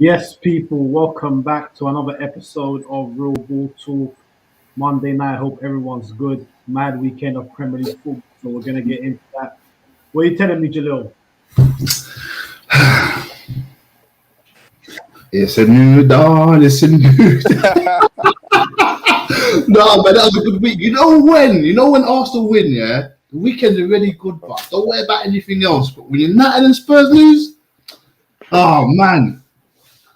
Yes, people, welcome back to another episode of Real Ball Talk. Monday night, hope everyone's good. Mad weekend of Premier League football, so we're going to get into that. What are you telling me, Jalil? It's a new dawn. It's a new. No, but that was a good week. You know when? You know when Arsenal win, yeah? The weekends are really good, but don't worry about anything else. But when United and Spurs lose, oh man.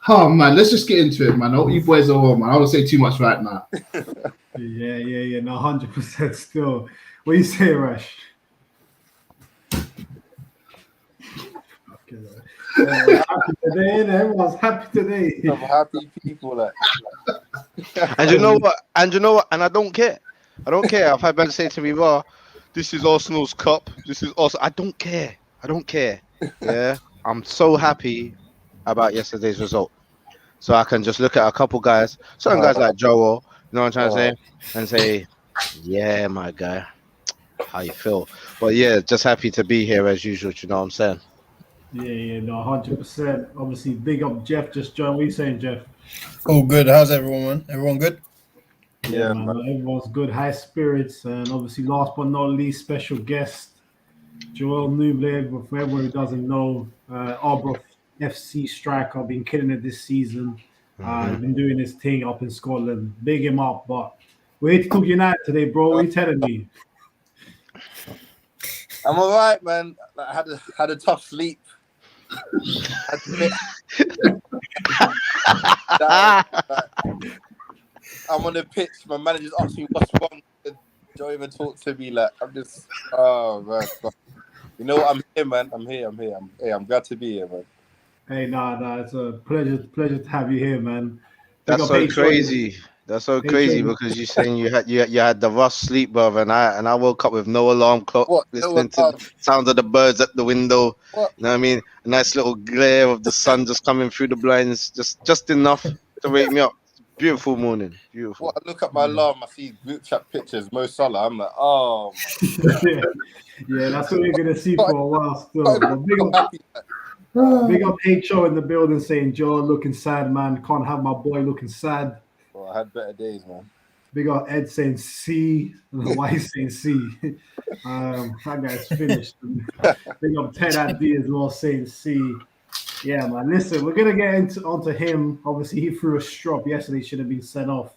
Oh man, let's just get into it, man. I hope you boys are on, man. I don't want to say too much right now. Yeah, no, 100% still. What do you say, Rash? Happy today, and everyone's happy today. Some happy people. Like. And you know what? And I don't care. I don't care. I've had men say to me, "Well, this is Arsenal's cup. This is also." I don't care. Yeah, I'm so happy about yesterday's result. So I can just look at a couple guys, certain guys like Joel, you know what I'm trying to say, and say, "Yeah, my guy, how you feel?" But yeah, just happy to be here as usual. You know what I'm saying? Yeah, no, 100%. Obviously, big up Jeff just joined. What are you saying, Jeff? Oh, good. How's everyone, man? Everyone good? Yeah, man. Everyone's good, high spirits, and obviously, last but not least, special guest Joel Nouble. For everyone who doesn't know, Arbroath FC striker, been killing it this season. Been doing his thing up in Scotland. Big him up, but we're here to talk United today, bro. What are you telling me? I'm alright, man. I had a tough sleep. I'm on the pitch. My manager's asking me what's wrong. Don't even talk to me. Like I'm just, oh man. But you know what? I'm here, man. I'm here. I'm glad to be here, man. Hey, nah, it's a pleasure to have you here, man. That's so crazy. That's so crazy because you're saying you had the rough sleep, brother, and I woke up with no alarm clock, listening to the sound of the birds at the window. What? You know what I mean? A nice little glare of the sun just coming through the blinds, just enough to wake me up. Beautiful morning, beautiful. What? I look at my alarm, I see group chat pictures, Mo Salah. I'm like, oh. Yeah, that's what we're gonna see for a while still. But big up HO in the building saying Joel looking sad, man. Can't have my boy looking sad. Well, I had better days, man. Big up Ed saying C. I don't know why he's saying C. That guy's finished. Big up Ted at D as well saying C. Yeah, man. Listen, we're gonna get onto him. Obviously, he threw a strop yesterday. Should have been sent off.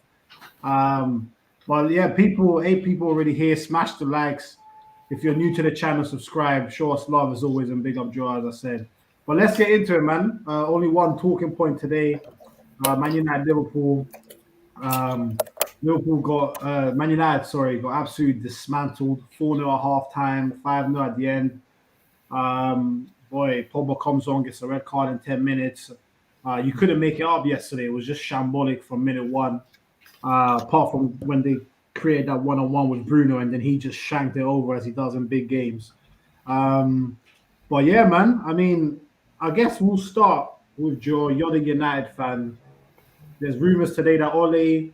But yeah, 8 people already here. Smash the likes. If you're new to the channel, subscribe. Show us love as always, and big up Joe, as I said. But let's get into it, man. Only one talking point today. Man United, Liverpool. Liverpool got Man United. Got absolutely dismantled. 4-0 at half time, 5-0 at the end. Boy, Pogba comes on, gets a red card in 10 minutes. You couldn't make it up yesterday. It was just shambolic from minute one. Apart from when they created that one-on-one with Bruno, and then he just shanked it over as he does in big games. But yeah, man. I mean, I guess we'll start with Joe. You're the United fan. There's rumors today that Ole,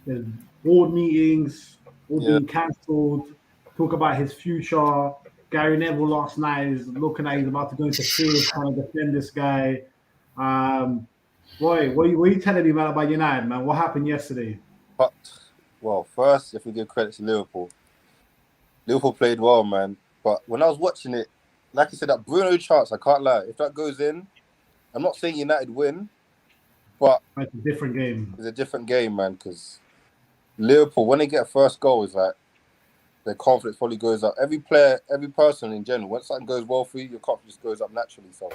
there's board meetings, all being cancelled. Talk about his future. Gary Neville last night is looking like he's about to go into tears trying to defend this guy. Boy, what are you telling me, man, about United, man? What happened yesterday? Well, first, if we give credit to Liverpool played well, man. But when I was watching it, like I said, that Bruno chance, I can't lie. If that goes in, I'm not saying United win, but it's a different game. It's a different game, man, because Liverpool, when they get a first goal, is like their confidence probably goes up. Every player, every person in general, when something goes well for you, your confidence goes up naturally. So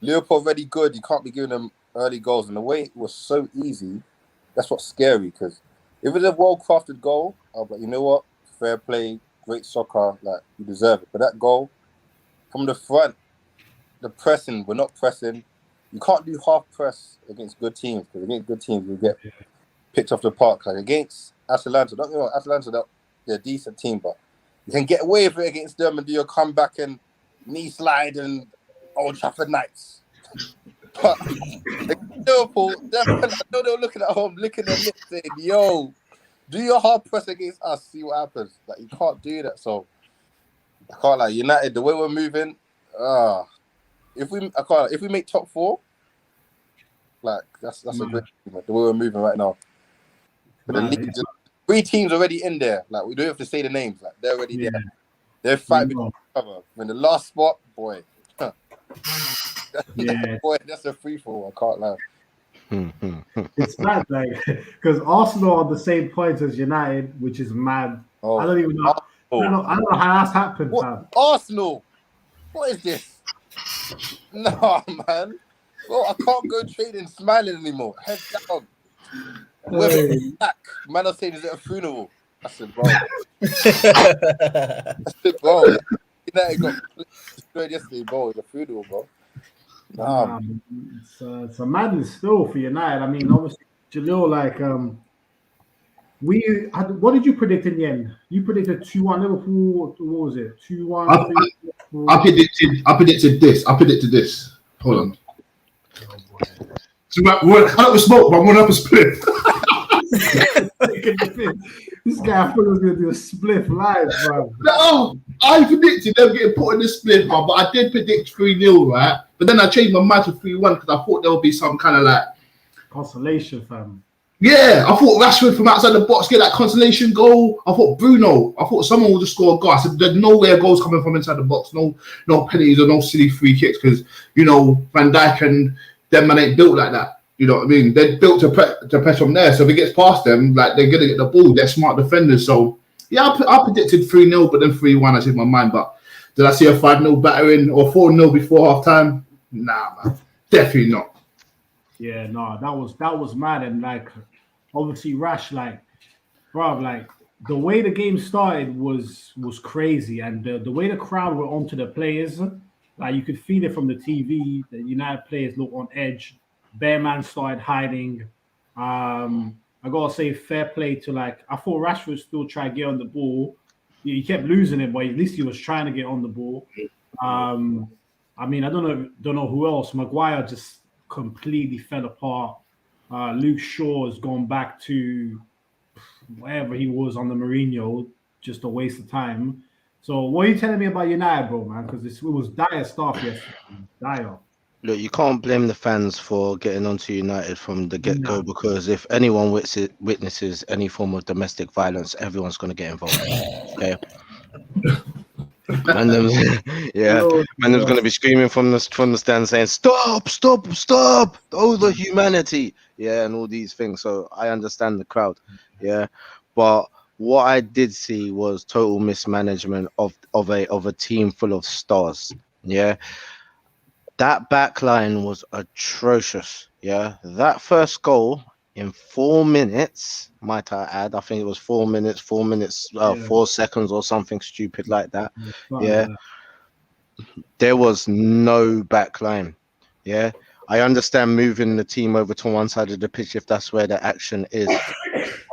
Liverpool already good. You can't be giving them early goals. And the way it was so easy, that's what's scary, because if it's a well-crafted goal, I'll be like, you know what? Fair play, great soccer, like, you deserve it. But that goal, from the front, the pressing, we're not pressing. You can't do half press against good teams, because against good teams, you get picked off the park. Like against Atalanta, don't get me wrong, Atalanta, they're a decent team, but you can get away with it against them and do your comeback and knee slide and Old Trafford nights. But Liverpool, I know they were looking at home, licking their lips, saying, "Yo, do your hard press against us, see what happens." Like, you can't do that. So I can't, like, United, the way we're moving, if we make top four, Like that's a great achievement, the way we're moving right now. But the Man, league, 3 teams already in there. Like we don't have to say the names. Like they're already there. They're fighting with each other. When the last spot, boy, boy, that's a free fall. I can't lie. It's mad, like, because Arsenal are the same points as United, which is mad. I don't even know. I don't know how that's happened, fam. Arsenal, what is this? No, man. Bro, I can't go trading smiling anymore. Head down. We're back. Man, I'm saying, is it a funeral? I said, bro. United got destroyed yesterday, bro. It's a funeral, bro. It's a madness still for United. I mean, obviously, Jalil, like, what did you predict in the end? You predicted 2-1 Liverpool. What was it? 2-1. I predicted this. Hold on. So we're out of smoke, but I'm going up a split. This guy, I thought he was going to do a split live, bro. No, I predicted them getting put in the split, but I did predict 3-0, right? But then I changed my mind to 3-1 because I thought there would be some kind of like consolation, fam. Yeah, I thought Rashford from outside the box get that consolation goal. I thought Bruno. I thought someone would just score a goal. I said there's nowhere goals coming from inside the box. No penalties or no silly free kicks because Van Dijk and them man ain't built like that. You know what I mean? They're built to press from there. So if it gets past them, like they're gonna get the ball. They're smart defenders. So yeah, I predicted 3-0, but then 3-1. I changed my mind. But did I see a 5-0 battering or 4-0 before half time? Nah, man, definitely not. Yeah, no, that was mad. And like, obviously Rash, like, bro, like the way the game started was crazy, and the way the crowd were onto the players, like you could feel it from the TV. The United players look on edge. Bearman started hiding. I gotta say, fair play to, like, I thought Rashford still tried to get on the ball. He kept losing it, but at least he was trying to get on the ball. I mean, I don't know who else. Maguire just completely fell apart. Luke Shaw has gone back to wherever he was on the Mourinho, just a waste of time. So what are you telling me about United, bro, man? Because it was dire stuff yesterday. Dire. Look, you can't blame the fans for getting onto United from the get-go because if anyone witnesses any form of domestic violence, everyone's going to get involved. Okay. Man's going to be screaming from the stand saying, stop, oh, the humanity, and all these things. So I understand the crowd, but what I did see was total mismanagement of a team full of stars. That back line was atrocious. That first goal in 4 minutes, might I add, I think it was 4 minutes, 4 seconds or something stupid like that. There was no back line. I understand moving the team over to one side of the pitch if that's where the action is.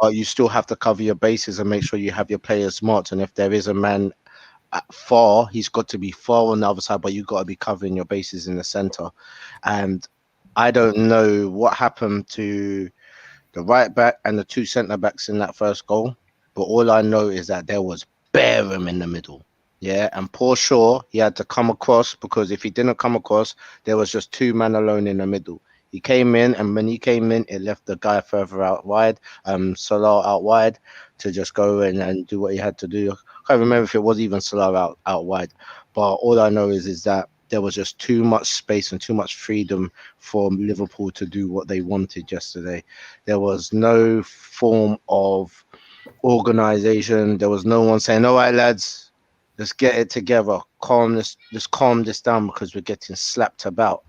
You still have to cover your bases and make sure you have your players marked. And if there is a man far, he's got to be far on the other side, but you've got to be covering your bases in the center. And I don't know what happened to the right back and the 2 centre backs in that first goal, but all I know is that there was bare room in the middle. And poor Shaw, he had to come across because if he didn't come across, there was just 2 men alone in the middle. He came in, and when he came in, it left the guy further out wide, Salah out wide, to just go in and do what he had to do. I can't remember if it was even Salah out wide, but all I know is that there was just too much space and too much freedom for Liverpool to do what they wanted yesterday. There was no form of organization. There was no one saying, all right, lads, let's get it together. Let's calm this down because we're getting slapped about.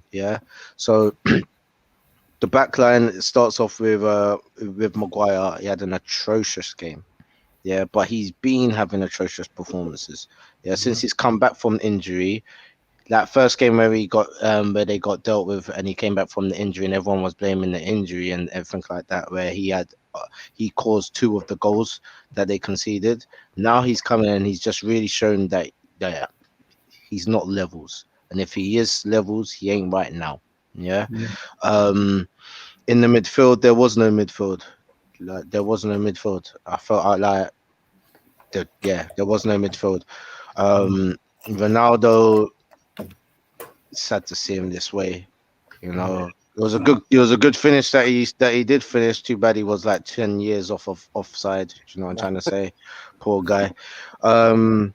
So the back line starts off with Maguire. He had an atrocious game. But he's been having atrocious performances. Since he's come back from injury. That first game where he got where they got dealt with and he came back from the injury and everyone was blaming the injury and everything like that, where he caused 2 of the goals that they conceded. Now he's coming and he's just really shown that he's not levels. And if he is levels, he ain't right now. In the midfield, there was no midfield. There was no midfield. I felt like there was no midfield. Ronaldo, sad to see him this way, It was a good finish that he did finish. Too bad he was like 10 years of offside. You know what I'm trying to say? Poor guy. And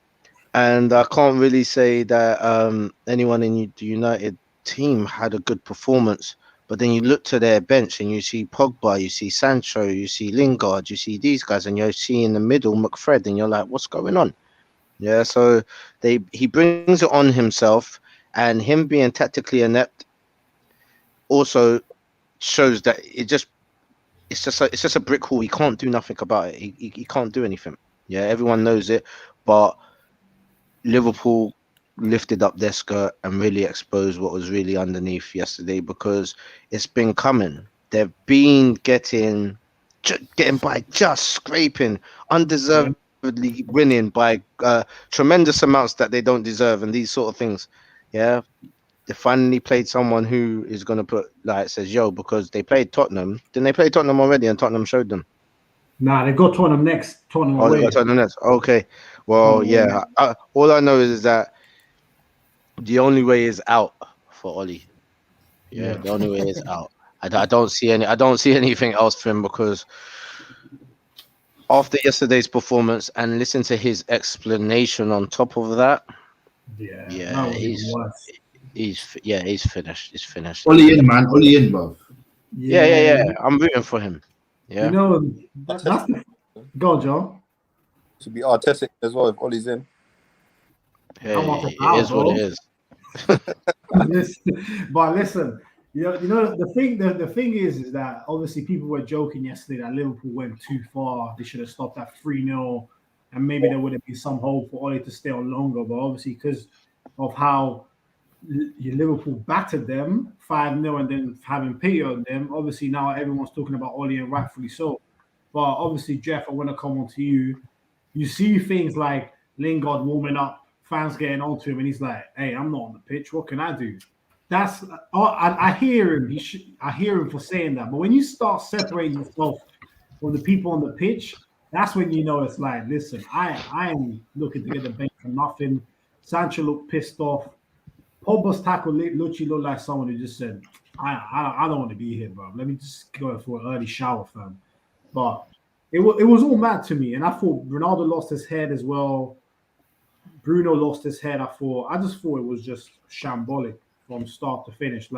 I can't really say that anyone in the United team had a good performance. But then you look to their bench and you see Pogba, you see Sancho, you see Lingard, you see these guys, and you see in the middle McFred, and you're like, what's going on? Yeah, so he brings it on himself, and him being tactically inept also shows that it's just a brick wall. He can't do nothing about it. He can't do anything. Yeah, everyone knows it, but Liverpool lifted up their skirt and really exposed what was really underneath yesterday, because it's been coming. They've been getting by, just scraping, undeservedly winning by tremendous amounts that they don't deserve, and these sort of things. Yeah, they finally played someone who is going to put, like it says, because they played Tottenham. Didn't they play Tottenham already, and Tottenham showed them? Nah, they got Tottenham next. Tottenham away. They got Tottenham next. Okay. Well, yeah. All I know is that the only way is out for Ole. Yeah, the only way is out. I don't see anything else for him, because after yesterday's performance and listen to his explanation on top of that, he's finished. He's finished. Ole in, man. Ole in, bro. Yeah. I'm rooting for him. Yeah. You know, that's go, Joe. Should be Arteta as well if Ole's in. Hey, it is what it is. But listen, you know the thing is that obviously people were joking yesterday that Liverpool went too far. They should have stopped at 3-0, and maybe there would have been some hope for Ole to stay on longer. But obviously, because of how Liverpool battered them 5-0 and then having pity on them, obviously now everyone's talking about Ole, and rightfully so. But obviously, Jeff, I want to come on to you. You see things like Lingard warming up, fans getting onto him, and he's like, "Hey, I'm not on the pitch. What can I do?" That's I hear him. I hear him for saying that. But when you start separating yourself from the people on the pitch, that's when you know it's like, listen, I am looking to get the bench for nothing. Sancho looked pissed off. Pogba's tackle literally looked like someone who just said, I don't want to be here, bro. Let me just go for an early shower, fam. But it was all mad to me. And I thought Ronaldo lost his head as well. Bruno lost his head. I just thought it was just shambolic from start to finish.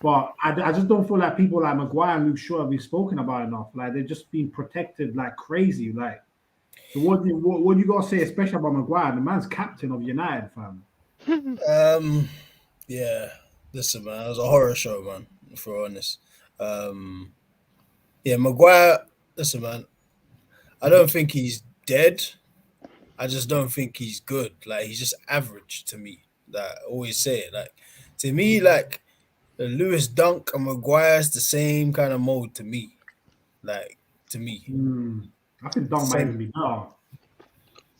But I just don't feel like people like Maguire and Luke Shaw have been spoken about enough. Like, they're just being protected like crazy. Like, so what do you got to say, especially about Maguire? The man's captain of United, fam. Yeah, listen, man, it was a horror show, man, if we're honest. Maguire, listen, man, I don't think he's dead. I just don't think he's good. Like, he's just average to me. Like, I always say it. Like, to me, like, Lewis Dunk and Maguire's the same kind of mode to me. Like, to me. I think Dunk might even be better.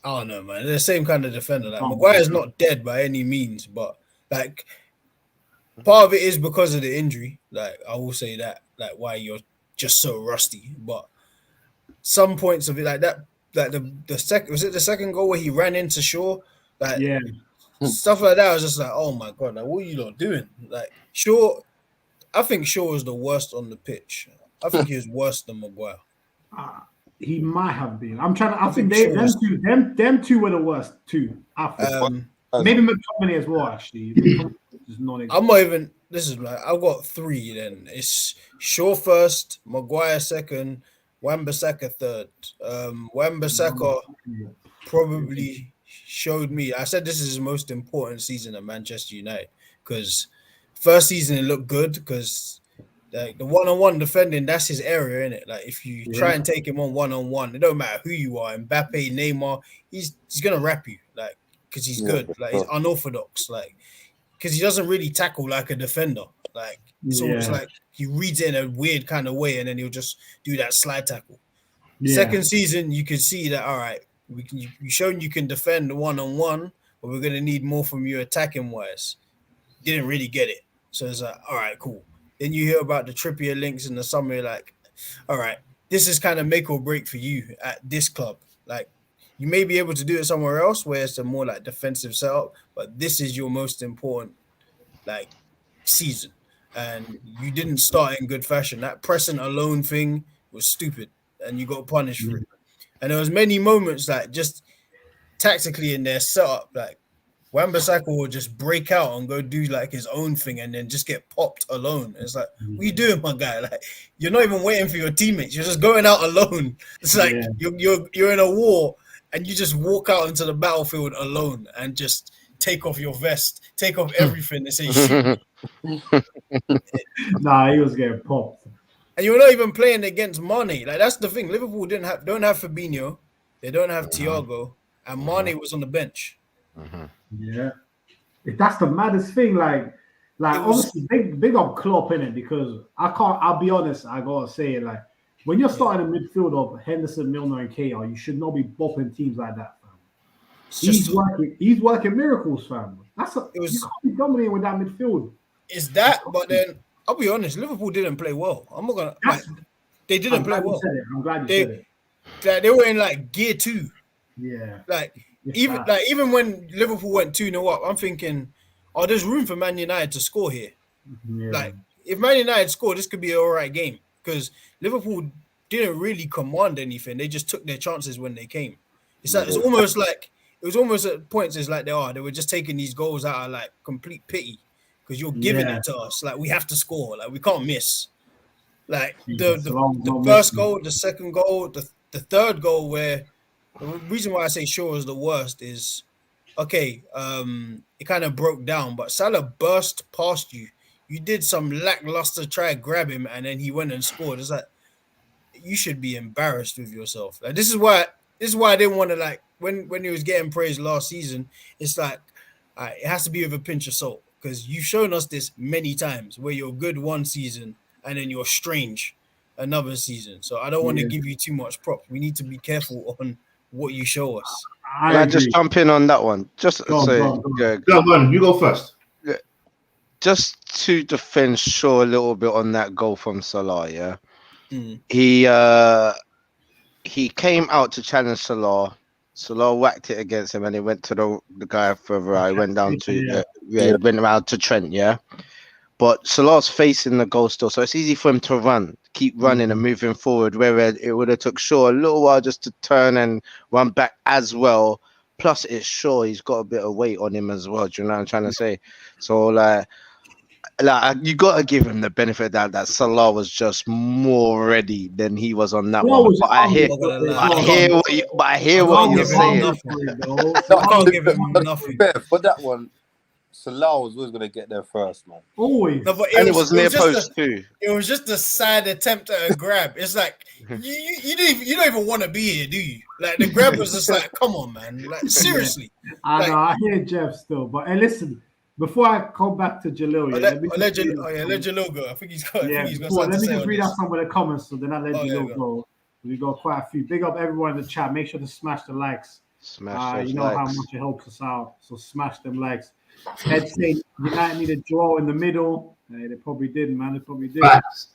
I don't know, man. They're the same kind of defender. Like, Maguire's not dead by any means, but like, part of it is because of the injury. Like, I will say that, like, why you're just so rusty. But some points of it, like that, like the second, was it the second goal where he ran into Shaw? Like, stuff like that. I was just like, oh my god, like, what are you lot doing? Like, Shaw, I think Shaw was the worst on the pitch. I think he was worse than Maguire. He might have been. I think them two were the worst too. Maybe McTominay as well. Actually, I'm not even. This is like, I've got three. Then it's Shaw first, Maguire second, Wan-Bissaka third. Wan-Bissaka probably showed me. I said this is his most important season at Manchester United, because first season it looked good because, like, the one-on-one defending, that's his area, isn't it? Like, if you try and take him on one-on-one, it don't matter who you are, Mbappe, Neymar, he's gonna wrap you, like, because he's good. Like, he's unorthodox, like, because he doesn't really tackle like a defender. Like, it's almost like he reads it in a weird kind of way, and then he'll just do that slide tackle. Second season, you can see that, all right, you've shown you can defend one-on-one, but we're gonna need more from you attacking wise. Didn't really get it, so it's like, all right, cool. Then you hear about the Trippier links in the summer, like, all right, this is kind of make or break for you at this club. Like, you may be able to do it somewhere else where it's a more like defensive setup, but this is your most important, like, season. and you didn't start in good fashion. That pressing alone thing was stupid, and you got punished for it. And there was many moments that just tactically in their setup, like Wan-Bissaka will just break out and go do like his own thing and then just get popped alone. It's like, what are you doing, my guy? Like, you're not even waiting for your teammates. You're just going out alone. It's like you're in a war and you just walk out into the battlefield alone and just take off your vest, take off everything and say, shoot. Nah, he was getting popped. And you're not even playing against Mane. Like, that's the thing. Liverpool don't have Fabinho. They don't have Thiago. And Mane was on the bench. Yeah. That's the maddest thing. Like obviously big up Klopp in it, because I'll be honest, I gotta say it, like when you're starting a midfield of Henderson, Milner, and KR, you should not be bopping teams like that, fam. He's working miracles, fam. You can't be dominating with that midfield. Is that, but then I'll be honest, Liverpool didn't play well. I'm not gonna they didn't play well. I'm glad you said it. Like, they were in like gear 2. Yeah. Like even when Liverpool went 2-0 up, I'm thinking, oh, there's room for Man United to score here. Yeah. Like, if Man United score, this could be an all right game, because Liverpool didn't really command anything. They just took their chances when they came. It's like, it was almost at points it's like they were just taking these goals out of like complete pity, because you're giving it to us. Like, we have to score. Like, we can't miss. Like the first goal, the second goal, the third goal, where the reason why I say Shaw is the worst is, okay, it kind of broke down, but Salah burst past you. You did some lackluster try to grab him, and then he went and scored. It's like, you should be embarrassed with yourself. Like, this is why I didn't want to, like, when he was getting praised last season, it's like, it has to be with a pinch of salt, because you've shown us this many times where you're good one season and then you're strange another season. So I don't want to give you too much prop. We need to be careful on what you show us. Can I just jump in on that one? Go on, you go first. Just to defend Shaw a little bit on that goal from Salah, yeah. He came out to challenge Salah. Salah whacked it against him, and he went to the guy further out. He went down to went around to Trent, yeah. But Salah's facing the goal still, so it's easy for him to keep running and moving forward. Where it would have took Shaw a little while just to turn and run back as well. Plus, it's Shaw; he's got a bit of weight on him as well. Do you know what I'm trying to say? So, like you got to give him the benefit that Salah was just more ready than he was on that one. But I hear what you're saying. I can't give him nothing. For that one, Salah was always going to get there first, man. Always. No, but it was near post too. It was just a sad attempt at a grab. It's like, you don't even want to be here, do you? Like, the grab was just like, come on, man. Like, seriously. I know, I hear Jeff still. But, hey, listen, before I come back to Jalil, let Jalil go. I think he's got let me just read out some of the comments, so then I let Jalil go. We got quite a few. Big up everyone in the chat. Make sure to smash the likes. Smash you know how much it helps us out. So smash them likes. Ed saying United need a draw in the middle. They probably did, man. They probably did. Facts.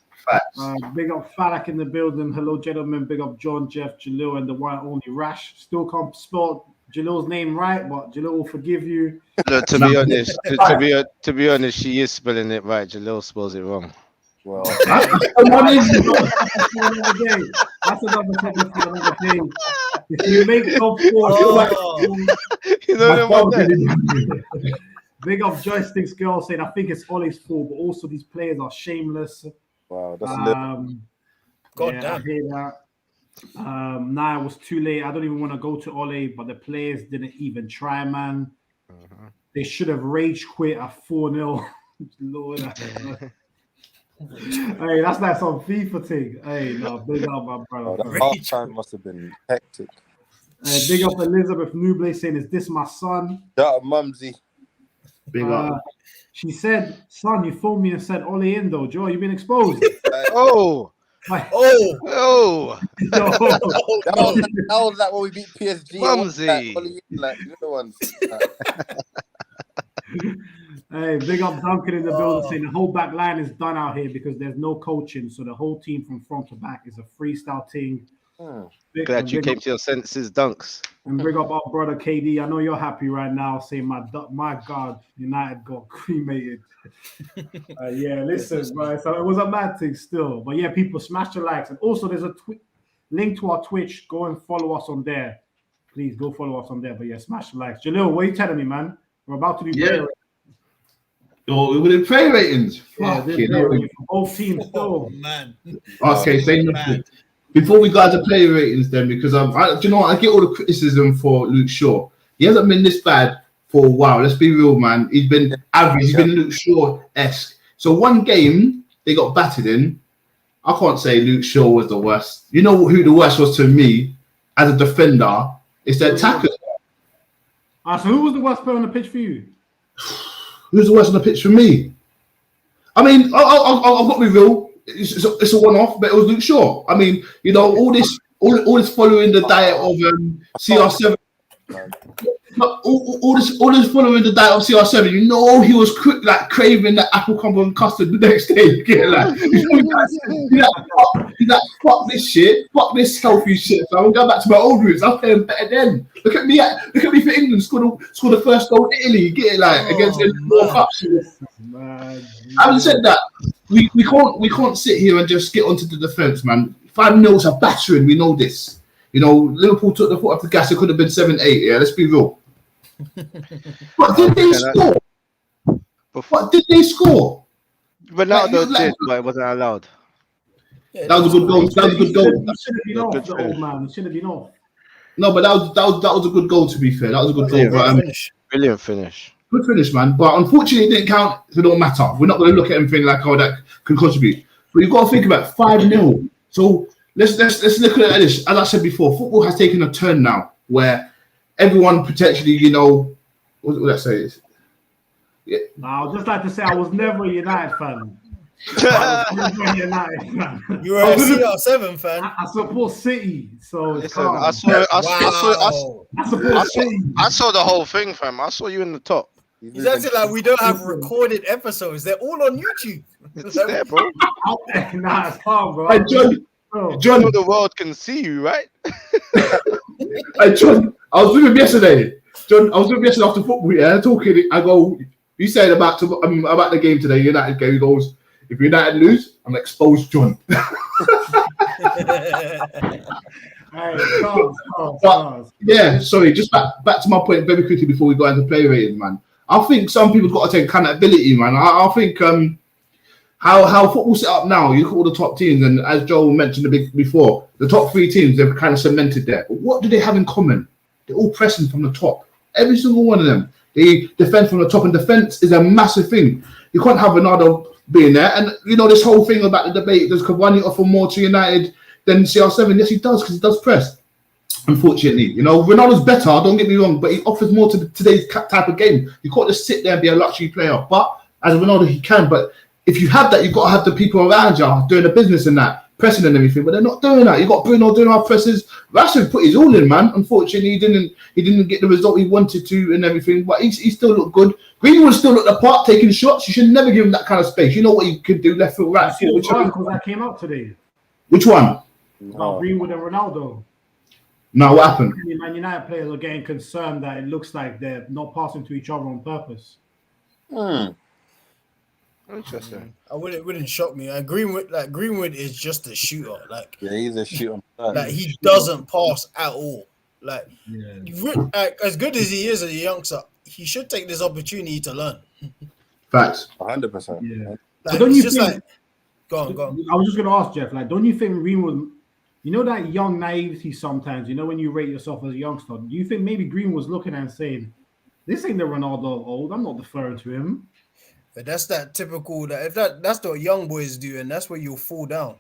Big up Falak in the building. Hello, gentlemen. Big up John, Jeff, Jalil, and the one and only Rash. Still can't spell Jalil's name right, but Jalil will forgive you. Look, to be honest, she is spelling it right. Jalil spells it wrong. Well, that's another topic for another day. If you make top 4, big up Joysticks girl saying, I think it's Ole's fault, but also these players are shameless. Wow, that's God damn. I hear that. Nah, it was too late. I don't even want to go to Ole, but the players didn't even try, man. They should have rage quit at 4-0. Lord, hey, that's like some FIFA thing. Hey, no, big up, my brother. The half time must have been hectic. Big up Elizabeth Nouble saying, is this my son? Shout out Mumsy. Big up. She said, son, you phoned me and said Ole in though. Joe, you've been exposed. That was like when we beat PSG. Mumsy. Like the other ones. Hey, big up Duncan in the building saying the whole back line is done out here because there's no coaching. So the whole team from front to back is a freestyle thing. Glad you came to your senses, Dunks. And bring up our brother KD. I know you're happy right now, saying my God, United got cremated. Yeah, listen, bro. So it was a mad thing still. But yeah, people smash the likes. And also there's a link to our Twitch. Go and follow us on there. Please go follow us on there. But yeah, smash the likes. Jalil, what are you telling me, man? We're about to do player ratings. We're doing player ratings. Yeah, for both teams still. Man. Okay, say nothing. Before we go into player ratings then, because do you know what? I get all the criticism for Luke Shaw. He hasn't been this bad for a while. Let's be real, man. He's been average. He's been Luke Shaw-esque. So one game they got battered in. I can't say Luke Shaw was the worst. You know who the worst was to me as a defender? It's their attackers. So who was the worst player on the pitch for you? Who's the worst on the pitch for me? I mean, I've got to be real. It's a one-off, but it was Luke Shaw. I mean, you know, all this following the diet of CR7. All this following the diet of CR7. You know, he was craving that apple crumble and custard the next day. He's like, fuck this shit, fuck this healthy shit. So I'm gonna go back to my old roots. I'm playing better then. Look at me for England. Scored the first goal in Italy. Get it against the World Cup. Having said that, we can't sit here and just get onto the defense, man. 5-0 is a battering. We know this. You know, Liverpool took the foot off the gas. It could have been 7-8. Yeah, let's be real. But did they score? But did they score? Ronaldo did, but it wasn't allowed. Yeah, that was a good goal. That was a good goal. He should have been off, the old man. He should have been off. No, but that was a good goal. To be fair, that was a good goal. Brilliant finish. Good finish, man. But unfortunately, it didn't count. So it don't matter. We're not going to look at anything like how that can contribute. But you've got to think about 5-0. So let's look at this. As I said before, football has taken a turn now where everyone potentially, you know, what would I say? Yeah. No, I would just like to say I was never a United fan. I was never a United fan. You were a CR7 fan. I support City, so listen, I saw the whole thing, fam. I saw you in the top. He's acting like we don't have recorded episodes. They're all on YouTube. It's there, bro. Nah, it's calm, bro. Hey, John, the world can see you, right? Hey, John, I was with him yesterday. After football, yeah, talking. I go, you said about the game today, United game. He goes, if United lose, I'm exposed, John. Yeah, sorry, just back to my point very quickly before we go into play rating, man. I think some people's got to take accountability, man. I think how football set up now, you look at all the top teams, and as Joel mentioned before, the top 3 teams, they've kind of cemented there. But what do they have in common? They're all pressing from the top. Every single one of them. They defend from the top, and defense is a massive thing. You can't have Ronaldo being there. And, you know, this whole thing about the debate, does Cavani offer more to United than CR7? Yes, he does, because he does press. Unfortunately, you know, Ronaldo's better, don't get me wrong, but he offers more to today's type of game. You can't just sit there and be a luxury player. But as Ronaldo, he can. But if you have that, you've got to have the people around you doing the business and that, pressing and everything. But they're not doing that. You got Bruno doing our presses. Rashford put his all in, man. Unfortunately, he didn't get the result he wanted to and everything. But he still looked good. Greenwood still looked the part, taking shots. You should never give him that kind of space. You know what he could do, left foot, right foot. Which one? Because that came out today. Which one? Greenwood and Ronaldo. No, what happened? Man United players are getting concerned that it looks like they're not passing to each other on purpose. Interesting. It wouldn't shock me. Greenwood is just a shooter. Yeah, he's a shooter. He doesn't pass at all. As good as he is as a youngster, he should take this opportunity to learn. Facts. 100%. Yeah. Go on. I was just going to ask Jeff, don't you think Greenwood, you know that young naivety sometimes, you know, when you rate yourself as a youngster, do you think maybe Greenwood's looking and saying, this ain't the Ronaldo of old, I'm not deferring to him? But that's that typical, that's what young boys do, and that's where you'll fall down.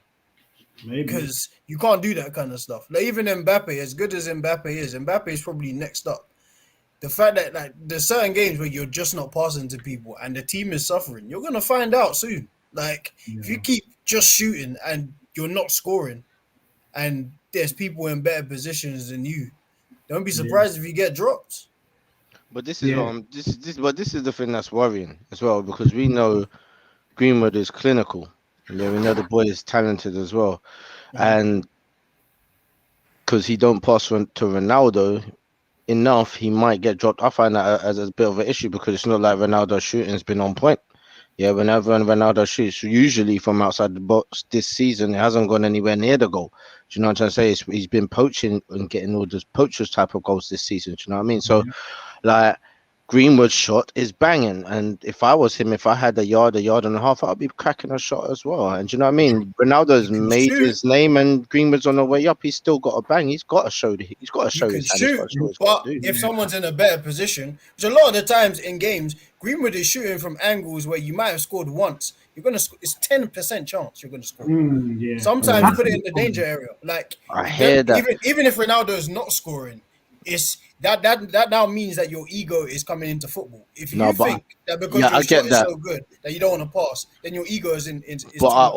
Maybe. Because you can't do that kind of stuff. Even Mbappe, as good as Mbappe is probably next up. The fact that there's certain games where you're just not passing to people and the team is suffering, you're going to find out soon. If you keep just shooting and you're not scoring and there's people in better positions than you, don't be surprised if you get dropped. But this is this is the thing that's worrying as well, because we know Greenwood is clinical, and we know the boy is talented as well. And because he don't pass to Ronaldo enough, he might get dropped. I find that as a bit of an issue because it's not like Ronaldo's shooting's been on point. Yeah, whenever Ronaldo shoots, usually from outside the box this season, it hasn't gone anywhere near the goal. Do you know what I'm trying to say? He's been poaching and getting all those poachers type of goals this season. Do you know what I mean? So, like, Greenwood's shot is banging, and if I was him, if I had a yard and a half, I'd be cracking a shot as well. And do you know what I mean? Ronaldo's made his name, and Greenwood's on the way up. He's still got a bang. He's got to show. He's got to show his hand. Shoot, but if someone's in a better position, which a lot of the times in games, Greenwood is shooting from angles where you might have scored once. You're gonna. It's 10% chance you're gonna score. Sometimes you put it in the danger area. Like I hear that. Even if Ronaldo is not scoring, it's that now means that your ego is coming into football. If you think that because your shot is so good that you don't want to pass, then your ego is in. But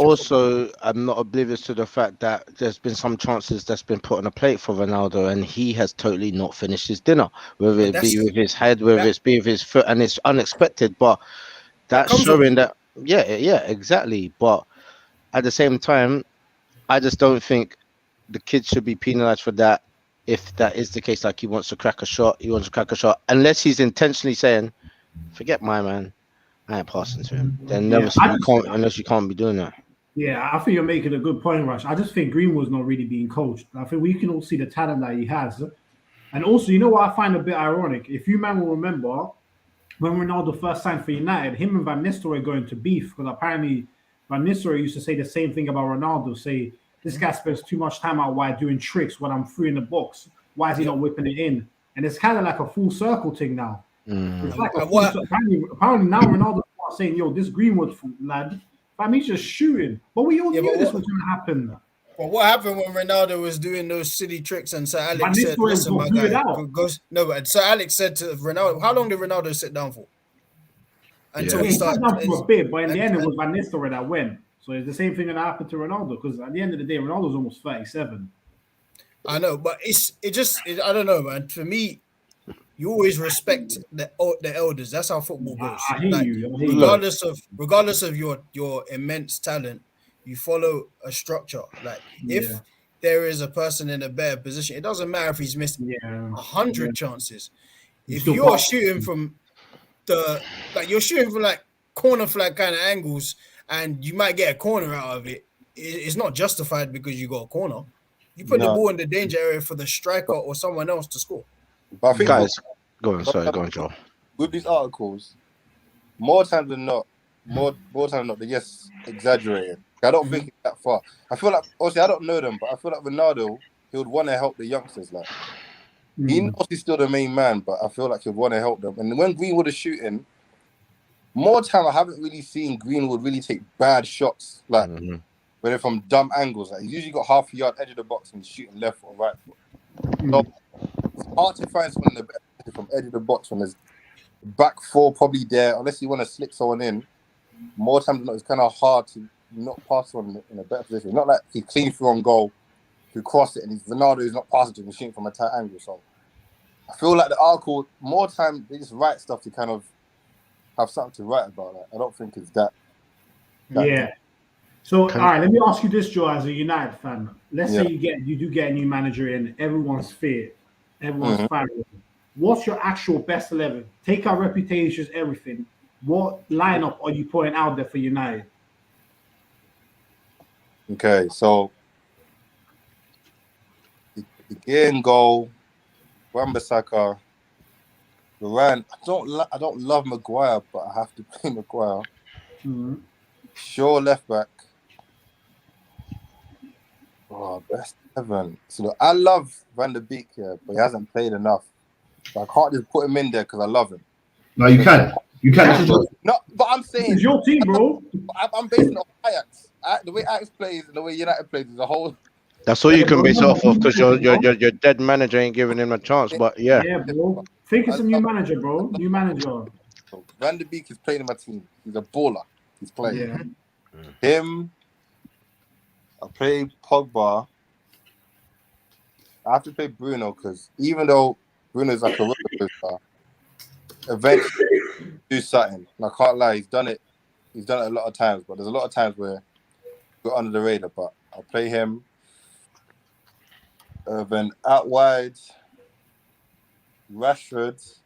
I'm not oblivious to the fact that there's been some chances that's been put on a plate for Ronaldo, and he has totally not finished his dinner. Whether it be with his head, whether it's be with his foot, and it's unexpected. But that's showing that, yeah, exactly. But at the same time, I just don't think the kid should be penalized for that. If that is the case, like he wants to crack a shot, unless he's intentionally saying, "Forget my man, I ain't passing to him." Then unless you can't be doing that. Yeah, I think you're making a good point, Rush. I just think Greenwood's not really being coached. I think we can all see the talent that he has, and also, you know what I find a bit ironic? If you man will remember, when Ronaldo first signed for United, him and Van Nistelrooy going to beef because apparently Van Nistelrooy used to say the same thing about Ronaldo. Say, this guy spends too much time out wide doing tricks when I'm free in the box. Why is he not whipping it in? And it's kind of like a full circle thing now. It's like apparently now Ronaldo starts saying, "Yo, this Greenwood lad, he's just shooting." But we all knew this was going to happen. Well, what happened when Ronaldo was doing those silly tricks and Sir Alex said, "Listen, my guy, but Sir Alex said to Ronaldo, how long did Ronaldo sit down for?" Until he started down for a bit, but in the end, it was Van Nistelrooy that went. So it's the same thing that happened to Ronaldo because at the end of the day, Ronaldo's almost 37. I know, but I don't know, man. For me, you always respect the elders. That's how football goes. I hear you. Regardless of your immense talent, you follow a structure. Like if there is a person in a better position, it doesn't matter if he's missed 100 chances. If you're shooting from you're shooting from like corner flag kind of angles, and you might get a corner out of it. It's not justified because you got a corner. You put the ball in the danger area for the striker or someone else to score. But I think guys, go on, Joel. With these articles, more times than not, they're just exaggerating. I don't think it's that far. I feel like, obviously, I don't know them, but I feel like Ronaldo, he would want to help the youngsters. Like, he knows he's still the main man, but I feel like he'd want to help them. And when Greenwood is shooting, more time I haven't really seen Greenwood really take bad shots, like whether from dumb angles. Like he's usually got half a yard edge of the box and he's shooting left or right foot. So it's hard to find someone in the better from edge of the box when there's back four probably there, unless you want to slip someone in. More times than not, it's kind of hard to not pass one in a better position. Not like he clean through on goal, to cross it, and Ronaldo is not passing to him, shooting from a tight angle. So I feel like the article, more time they just write stuff to kind of have something to write about. Like, I don't think it's that yeah. So, all right, let me ask you this, Joe, as a United fan. Let's say you do get a new manager in, everyone's fit, everyone's fine with him. What's your actual best 11? Take out reputations, everything. What lineup are you putting out there for United? Okay, so again, goal, Wan-Bissaka, Varane. I don't love Maguire, but I have to play Maguire. Shaw left back. Oh, best 11. So look, I love Van der Beek here, but he hasn't played enough. So I can't just put him in there because I love him. No, you can. You can. No, but I'm saying it's your team, bro. I'm basing it on Ajax. The way Ajax plays and the way United plays is a whole. That's all you can base it off of because your dead manager ain't giving him a chance. But yeah, bro. Think it's a new manager, bro. New manager. So Van der Beek is playing in my team. He's a baller. He's playing. Yeah. Him. I play Pogba. I have to play Bruno because even though Bruno's like a roller coaster, eventually do something. And I can't lie, he's done it. He's done it a lot of times, but there's a lot of times where we're under the radar. But I'll play him. Then out wide, Rashford.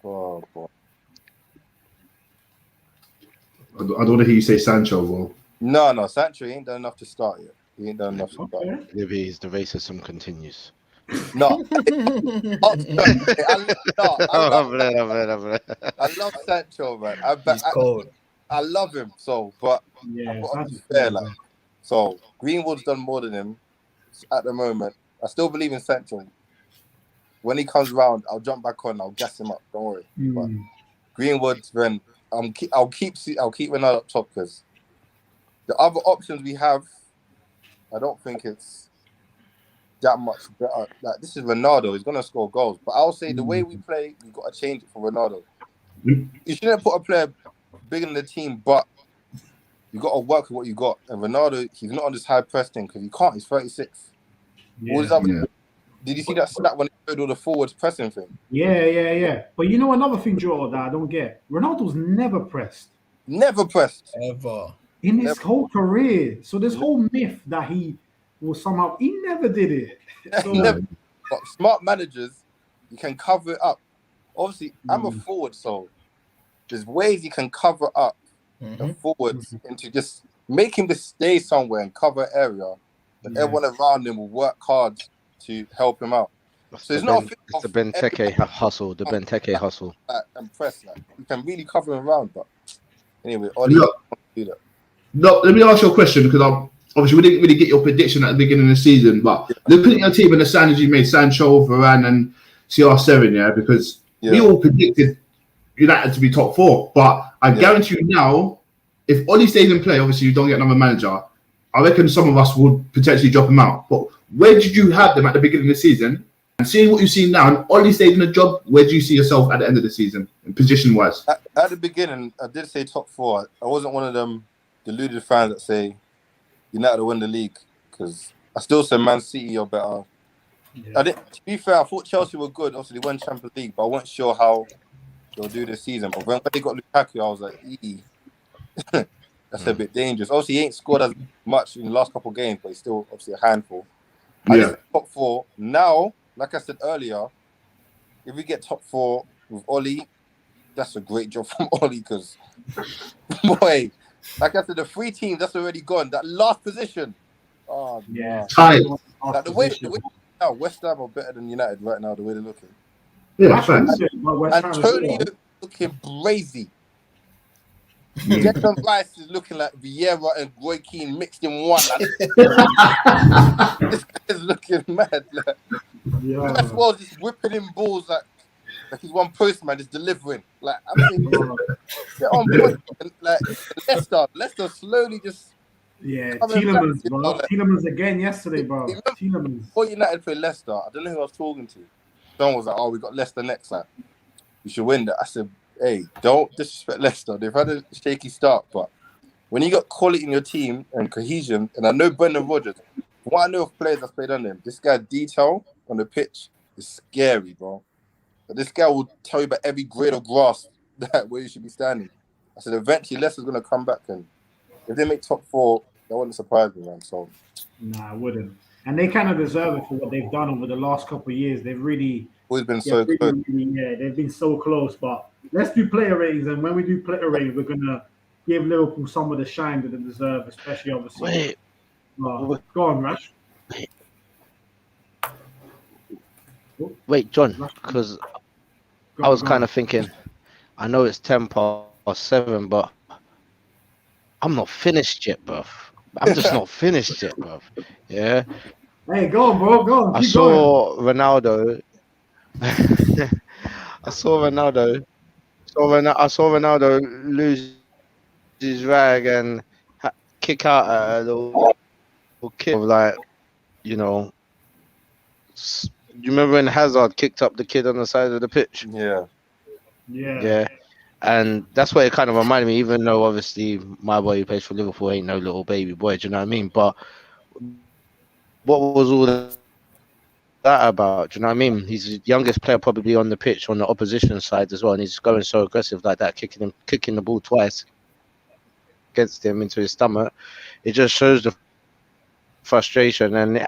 Oh, boy. I don't want to hear you say Sancho, bro. No, Sancho ain't done enough to start yet. He ain't done enough to start. Libby's the racism continues. No, I love Sancho, man. He's cold. I love him so, but I've got to be fair, like, so Greenwood's done more than him at the moment. I still believe in Sancho. When he comes around, I'll jump back on. I'll gas him up. Don't worry. But Greenwood's then I'll keep Ronaldo up top because the other options we have, I don't think it's that much better. Like, this is Ronaldo. He's gonna score goals, but I'll say the way we play, we got to change it for Ronaldo. You shouldn't put a player bigger than the team, but you got to work with what you got. And Ronaldo, he's not on this high press thing because he can't. He's 36. Did you see that stat when he showed all the forwards pressing thing? Yeah. But you know another thing, Joel, that I don't get. Ronaldo's never pressed. Never pressed. Ever. In his whole career. So this whole myth that he will somehow, he never did it. So, never. But smart managers, you can cover it up. Obviously, I'm a forward, so there's ways you can cover up the forwards into just make him just stay somewhere and cover an area. But everyone around him will work hard to help him out. So it's not the Benteke hustle. The Benteke hustle. And press, like, you can really cover him around. But anyway, Ole do that. No, let me ask you a question because obviously we didn't really get your prediction at the beginning of the season. But looking at your team and the signings you made, Sancho, Varane, and CR7, because we all predicted United to be top 4. But I guarantee you now, if Ole stays in play, obviously you don't get another manager. I reckon some of us would potentially drop him out. But where did you have them at the beginning of the season? And seeing what you see now, and Ole stayed in the job, where do you see yourself at the end of the season, position-wise? At the beginning, I did say top 4. I wasn't one of them deluded fans that say United will win the league, because I still say Man City are better. To be fair, I thought Chelsea were good. Obviously, they won Champions League, but I wasn't sure how they'll do this season. But when they got Lukaku, I was like, that's a bit dangerous. Obviously, he ain't scored as much in the last couple of games, but he's still obviously a handful. I just top 4. Now, like I said earlier, if we get top 4 with Ole, that's a great job from Ole because, boy, like I said, the 3 teams that's already gone. That last position. Oh, yeah. Like the way now, West Ham are better than United right now, the way they're looking. Yeah, thanks. Antonio looking brazy. Declan Rice is looking like Vieira and Roy Keane mixed in one. This guy's looking mad. As well, just whipping in balls like he's one postman, just delivering. Like, I'm thinking, get on point. Like Leicester slowly just. Yeah, Tielemans, bro. Tielemans again yesterday, bro. Tielemans. Before United played Leicester, I don't know who I was talking to. Someone was like, "Oh, we got Leicester next, like we should win that." I said, "Hey, don't disrespect Leicester. They've had a shaky start, but when you got quality in your team and cohesion, and I know Brendan Rodgers, from what I know of players that's played under him, this guy's detail on the pitch is scary, bro. But this guy will tell you about every grade of grass that where you should be standing." I said, eventually Leicester's gonna come back, and if they make top 4, that wouldn't surprise me, man. So, nah, I wouldn't. And they kind of deserve it for what they've done over the last couple of years. They've really always been so close. They've been so close. But let's do player ratings, and when we do player ratings, we're gonna give Liverpool some of the shine that they deserve, especially obviously. Go on, Rash. Wait, John, because I was kind of thinking, I know it's 7:10, but I'm not finished yet, bruv. I'm just not finished yet, bruv. Yeah. Hey, go on, bro. Go on. I saw Ronaldo. I saw Ronaldo lose his rag and kick out a little kid of, like, you know. You remember when Hazard kicked up the kid on the side of the pitch? Yeah. And that's what it kind of reminded me, even though obviously my boy who plays for Liverpool ain't no little baby boy, do you know what I mean? But what was all that about? Do you know what I mean? He's the youngest player probably on the pitch on the opposition side as well, and he's going so aggressive like that, kicking the ball twice against him into his stomach. It just shows the frustration, and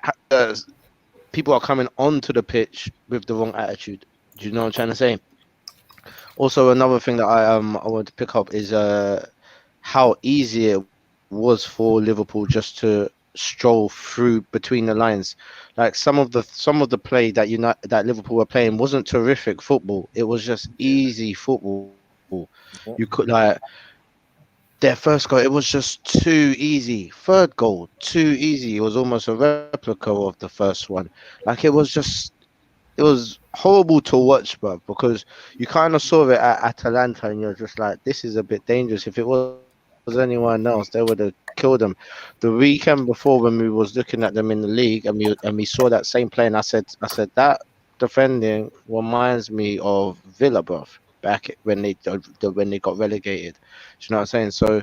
people are coming onto the pitch with the wrong attitude. Do you know what I'm trying to say? Also, another thing that I want to pick up is how easy it was for Liverpool just to stroll through between the lines. Like some of the play that that Liverpool were playing wasn't terrific football. It was just easy football. You could their first goal, it was just too easy. Third goal, too easy. It was almost a replica of the first one. Like it was horrible to watch, bro, because you kind of saw it at Atalanta and you're just like, this is a bit dangerous. If it was anyone else, they would have killed them. The weekend before, when we was looking at them in the league and we saw that same play, and I said that defending reminds me of Villa, bro, back when they got relegated. Do you know what I'm saying? So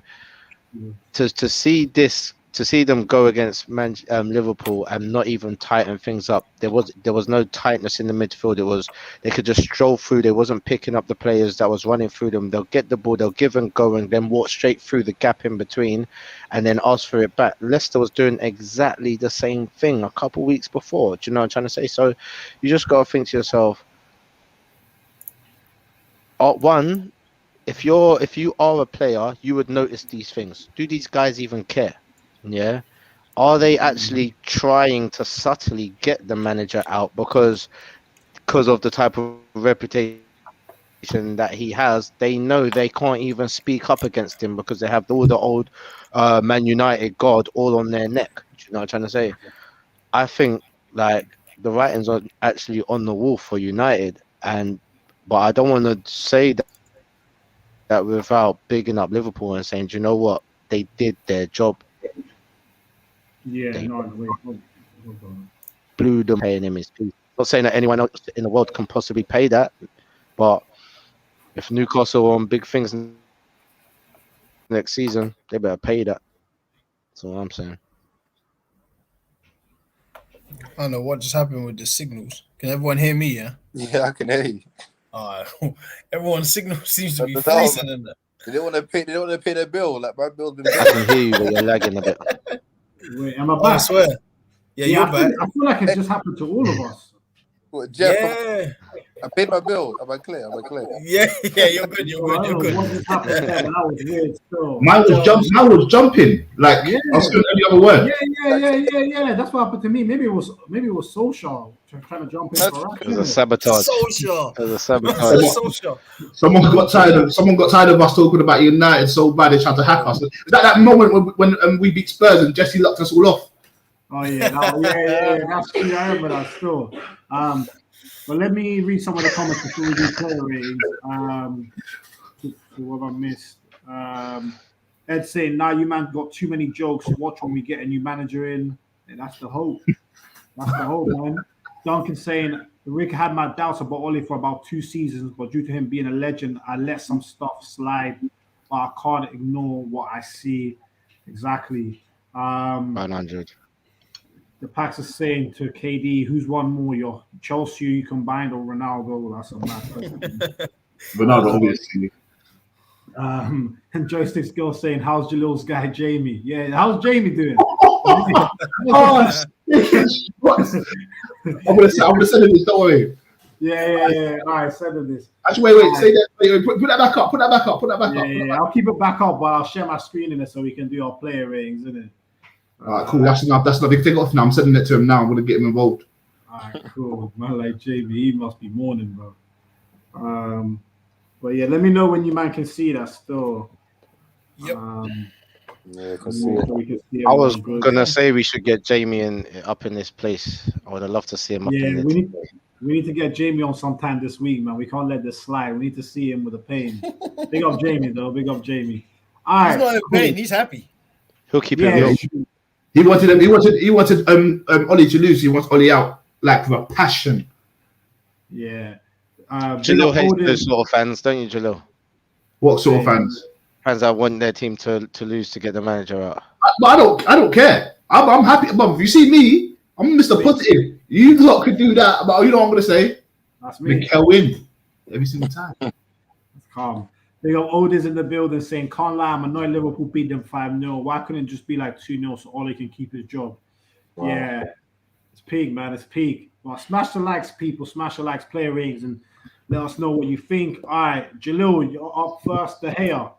to see them go against Liverpool and not even tighten things up, there was no tightness in the midfield. They could just stroll through. They wasn't picking up the players that was running through them. They'll get the ball, they'll give and go, and then walk straight through the gap in between, and then ask for it back. Leicester was doing exactly the same thing a couple weeks before. Do you know what I'm trying to say? So you just got to think to yourself, one, if you are a player, you would notice these things. Do these guys even care? Yeah. Are they actually trying to subtly get the manager out because of the type of reputation that he has? They know they can't even speak up against him because they have all the old Man United God all on their neck. Do you know what I'm trying to say? I think like the writings are actually on the wall for United, but I don't want to say that without bigging up Liverpool and saying, do you know what? They did their job. Yeah, They no, wait. blew them paying him his piece. Not saying that anyone else in the world can possibly pay that, but if Newcastle are on big things next season, they better pay that. That's all I'm saying. I don't know what just happened with the signals. Can everyone hear me? Yeah. Yeah, I can hear you. Everyone's signal seems to be freezing in there. They don't want to pay their bill. Like my bill's been I paid. can hear you, but you're lagging a bit. Wait, am I back? I swear. Yeah, you're back. I feel like it just happened to all of us. What, Jeff, Yeah. I paid my bill. Am I clear? Yeah, you're good. You're good. What just happened there? That was weird still. Mine was jumping. Like I was doing any other word. Yeah. That's what happened to me. Maybe it was Solskjaer trying to jump in for us. It was a sabotage. Solskjaer. It was a sabotage. Solskjaer. Someone got tired of us talking about United so bad they tried to hack us. Is that moment when we beat Spurs and Jesse locked us all off? Oh yeah, that's true. I remember that still. But let me read some of the comments before we do player ratings. What have I missed? Ed saying, "Now you man got too many jokes. Watch when we get a new manager in." And that's the hope. That's the hope, man. Duncan saying, "Rick had my doubts about Ole for about 2 seasons, but due to him being a legend, I let some stuff slide. But I can't ignore what I see." Exactly. 100. The Packs are saying to KD, "Who's won more, your Chelsea combined or Ronaldo?" That's a mad question. Ronaldo, obviously. And Joystick's girl saying, "How's Jalil's guy Jamie?" Yeah, how's Jamie doing? Oh, what? I'm gonna send him this. Don't worry. Yeah. All right, send him this. Actually, wait. Say that. Wait, put that back up. Put that back up. Yeah. I'll keep it back up, but I'll share my screen in it so we can do our player ratings, isn't it? All right, cool. That's enough. Take it off now. I'm sending it to him now. I'm gonna get him involved. All right, cool. Man, like JB, he must be mourning, bro. But yeah, let me know when you man can see that still. Yep. Yeah, I can see it. I was gonna say we should get Jamie up in this place. I would have loved to see him up in this. We need to get Jamie on sometime this week, man. We can't let this slide. We need to see him with a pain. Big up Jamie, though. Big up Jamie. All right, he's not in pain. He's happy. He'll keep it real. He wanted Ole to lose. He wants Ole out, like with a passion. Yeah. Jalil hates those sort of fans, don't you, Jalil? What sort of fans? Fans that want their team to lose to get the manager out. But I don't care. I'm happy. But if you see me, I'm Mr. Positive. You lot could do that, but you know what I'm gonna say? That's me. Mikel win every single time. That's calm. They got Olders in the building saying, "Can't lie, I'm annoyed Liverpool beat them 5-0. Why couldn't it just be like 2-0 so Ole can keep his job?" Wow. Yeah, it's peak, man. It's peak. Well, smash the likes, people. Smash the likes, player ratings, and let us know what you think. All right, Jalil, you're up first. The hair.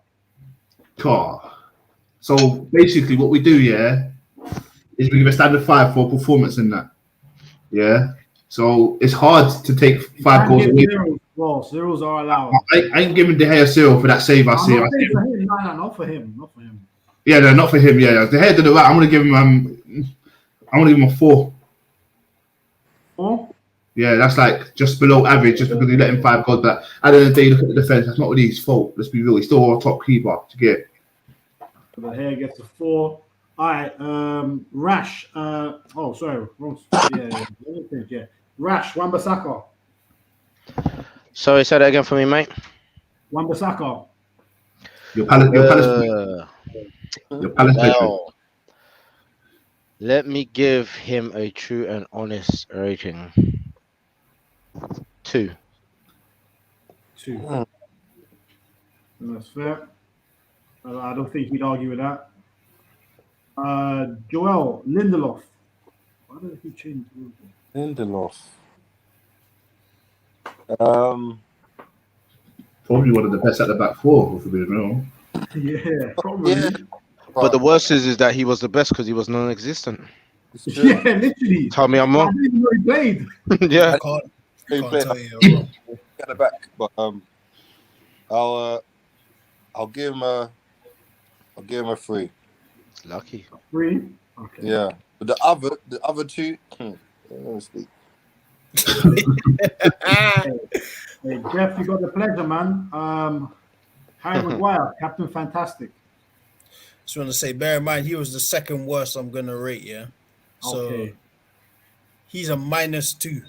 Car. So basically, what we do, yeah, is we give a standard 5 for performance in that. Yeah. So it's hard to take 5 goals away. Zeros. Well, zeros are allowed. I ain't giving De Gea 0 for that save I see. Not for him. No, not for him. Not for him. Yeah, no, not for him. Yeah, De Gea did it right. I'm gonna give him a 4. 4? Yeah, that's like just below average, just because he let him 5 goals. But at the end of the day, look at the defense. That's not really his fault. Let's be real. He's still our top keeper to get. The hair gets a 4. All right, Rash. Sorry, wrong. Yeah. Rash, Wan-Bissaka. Sorry, say that again for me, mate. Wan-Bissaka. Your Palace. Well, let me give him a true and honest rating. 2. 2. That's fair. I don't think he'd argue with that. Joel Lindelof. Why did he change? Lindelof. Probably one of the best at the back 4, if we know. Yeah, probably. Yeah. But the worst is that he was the best because he was non-existent. Yeah, literally. Tell me I'm I wrong. didn't even know he played. Yeah. I can't tell you. At the back, but I'll give him a 3. It's lucky. 3. Okay. Yeah, but the other 2, honestly. Hey, Jeff, you got the pleasure, man. Harry Maguire, Captain Fantastic. Just want to say, bear in mind, he was the second worst I'm going to rate, yeah? So Okay. he's a -2.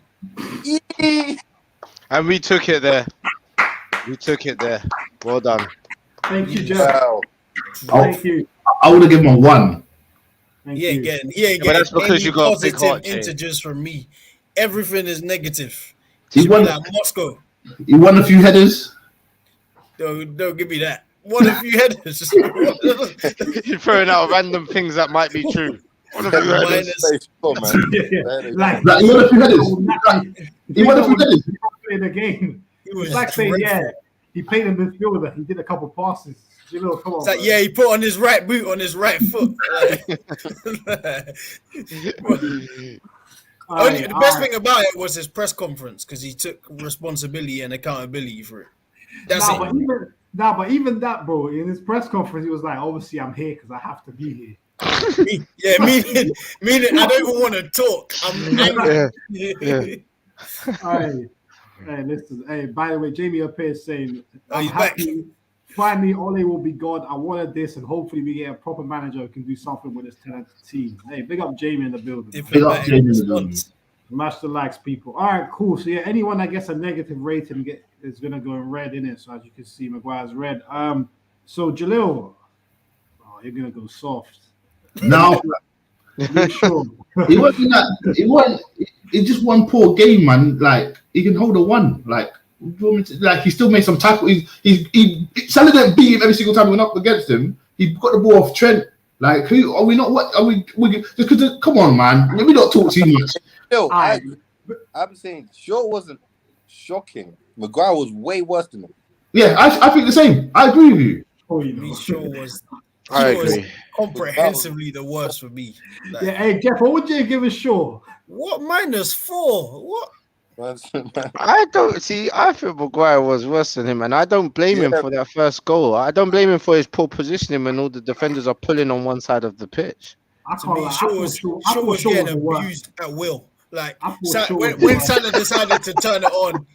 And we took it there. Well done. Thank you, Jeff. Wow. Thank you. I would have given him a 1. Thank He ain't you. getting but that's because any you got a big positive heart, Jay. integers from me. Everything is negative. He Should be won. like Moscow. He won a few headers. Don't give me that. One of you headers. You're throwing out random things that might be true. What have you heard? Like, Like, he won a few headers. He won a few headers. in the game. He was It's like saying, dreadful. yeah, he played in midfielder. He did a couple passes. You know, come on. It's like, man. yeah, he put on his right boot on his right foot. The best thing about it was his press conference because he took responsibility and accountability for it. That's it. But even that, bro, in his press conference, he was like, obviously, I'm here because I have to be here. Meaning I don't even want to talk. I'm angry. Hey, listen. Hey, by the way, Jamie up here saying, I'm he's back. happy. Finally, Ole will be gone. I wanted this, and hopefully we get a proper manager who can do something with this talented team. Hey, big up Jamie in the building. Big up Jamie in the building. Smash the likes, people. All right, cool. So yeah, anyone that gets a negative rating is gonna go in red in it. So as you can see, Maguire's red. So Jalil, you're gonna go soft. No, Sure. he wasn't that. He just one poor game, man. Like he can hold a 1. Like he still made some tackles. Salah didn't beat him every single time we went up against him. He got the ball off Trent. Like who are we not? What are we? Just because come on, man. Let me not talk too much. No, I'm saying Shaw wasn't shocking. Maguire was way worse than him. Yeah, I think the same. I agree with you. Shaw was I agree. comprehensively the worst for me. Like, Yeah, hey Jeff, what would you give a Shaw? what -4? What? I don't see. I feel Maguire was worse than him, and I don't blame him for that first goal. I don't blame him for his poor positioning when all the defenders are pulling on one side of the pitch. To me, Shaw was getting abused at will. Like when when Salah decided to turn it on,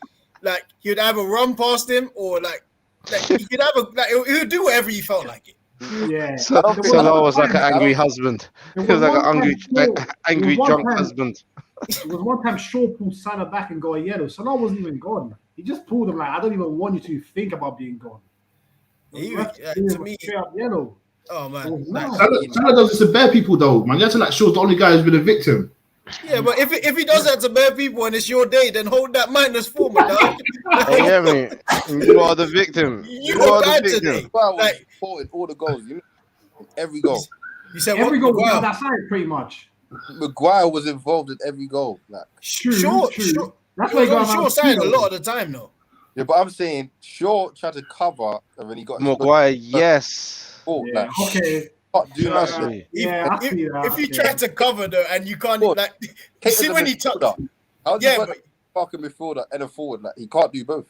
like he would either run past him or like he could have he would do whatever he felt like it. Yeah. Salah was like an angry husband. He was like an angry drunk husband. It was one time Shaw pulled Salah back and got a yellow. Salah wasn't even gone. He just pulled him like, I don't even want you to think about being gone. To me, yellow. Oh man, Salah does this to bare people though, man. You have to like Shaw's the only guy who's been a victim. Yeah, but if he does that to bare people and it's your day, then hold that -4, my dog. Yeah, man. You are the victim. You are bad today. Like all the goals, every goal. You said Every what? goal was Wow. on that side, pretty much. Maguire was involved in every goal. Like, Sure. That's He why was he on got Shaw around side a two, lot of the time, though. yeah, but I'm saying Shaw tried to cover, and when he got Maguire, yes. ball, Yeah, like, okay. can't do Trust that. me. Yeah, I see that. If you okay. try to cover though, and you can't, Good. like, you Kate see is a when he touched. midfielder. How's Yeah, he but working fucking midfielder and a forward? Like, he can't do both.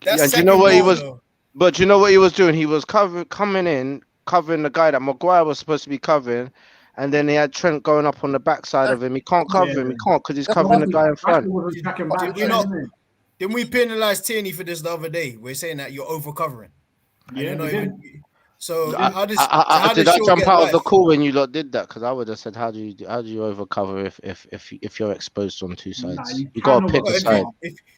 that's And do you know second what he goal, was? though. But you know what he was doing? He was coming in, covering the guy that Maguire was supposed to be covering, and then he had Trent going up on the backside of him. He can't cover him. He can't because he's covering the guy in front. Didn't we penalize Tierney for this the other day? We're saying that you're over covering. Yeah, we did. So Did I jump out of the call when you lot did that? Because I would have said, how do you overcover if you're exposed on two sides? Nah, you got to pick a side.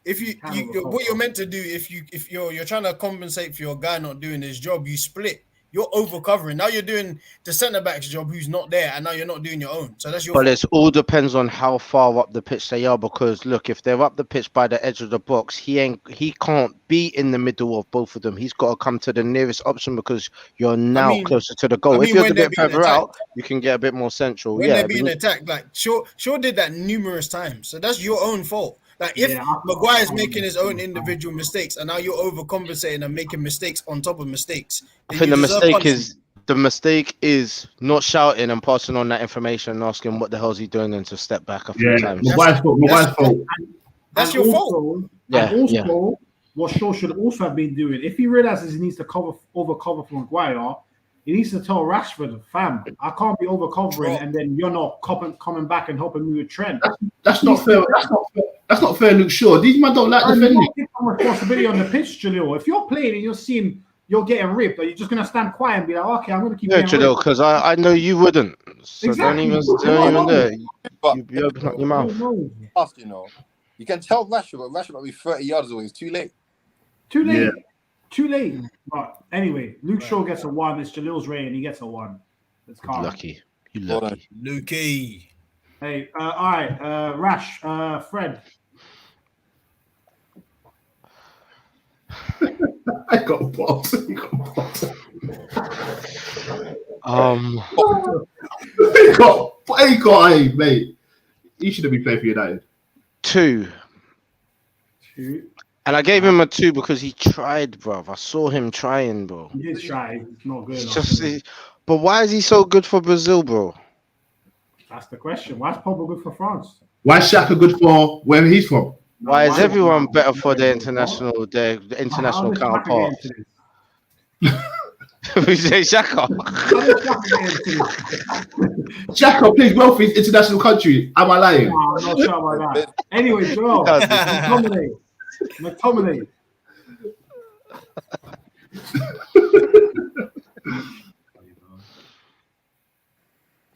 If you what you're meant to do, if you're trying to compensate for your guy not doing his job, you split. You're over covering. Now you're doing the centre back's job who's not there, and now you're not doing your own. So that's your fault. But it all depends on how far up the pitch they are. Because look, if they're up the pitch by the edge of the box, he can't be in the middle of both of them. He's got to come to the nearest option because you're now closer to the goal. If you're a bit further out, you can get a bit more central. When they're being attacked, like Shaw did that numerous times. So that's your own fault. Like if Maguire's making his own individual mistakes, and now you're overcompensating and making mistakes on top of mistakes. I think the mistake is not shouting and passing on that information and asking what the hell is he doing and to step back a few times. Maguire's fault. That's your fault. Also, what Shaw should also have been doing, if he realizes he needs to cover for Maguire, he needs to tell Rashford, fam, I can't be over covering, and then you're not coming back and helping me with Trent. That's not fair. That's not fair, Luke Shaw. These men don't like defending. Take some responsibility on the pitch, Jalil. If you're playing and you're seeing you're getting ripped, are you just gonna stand quiet and be like, okay, I'm gonna keep getting Jalil, because I know you wouldn't. So exactly. don't even do it. You open up your mouth. You know, you can tell Rashford, but Rashford might be 30 yards away. It's too late. Yeah. Too late. But anyway, Luke Shaw gets a 1. It's Jalil's rating. He gets a 1. It's calm. Lucky. You lucky. Lukey. Hey, all right. Rash, Fred. I got box. He got, hey, mate. He should have been playing for United. 2. And I gave him a 2 because he tried, bro. I saw him trying, bro. He did try. It's not good. But why is he so good for Brazil, bro? That's the question. Why is Pogba good for France? Why is Xhaka good for where he's from? Why is everyone better for their international counterparts? We say Xhaka. Xhaka plays well for his international country. Am I lying? No, I'm not sure about that. Anyway, Joel, McTominay.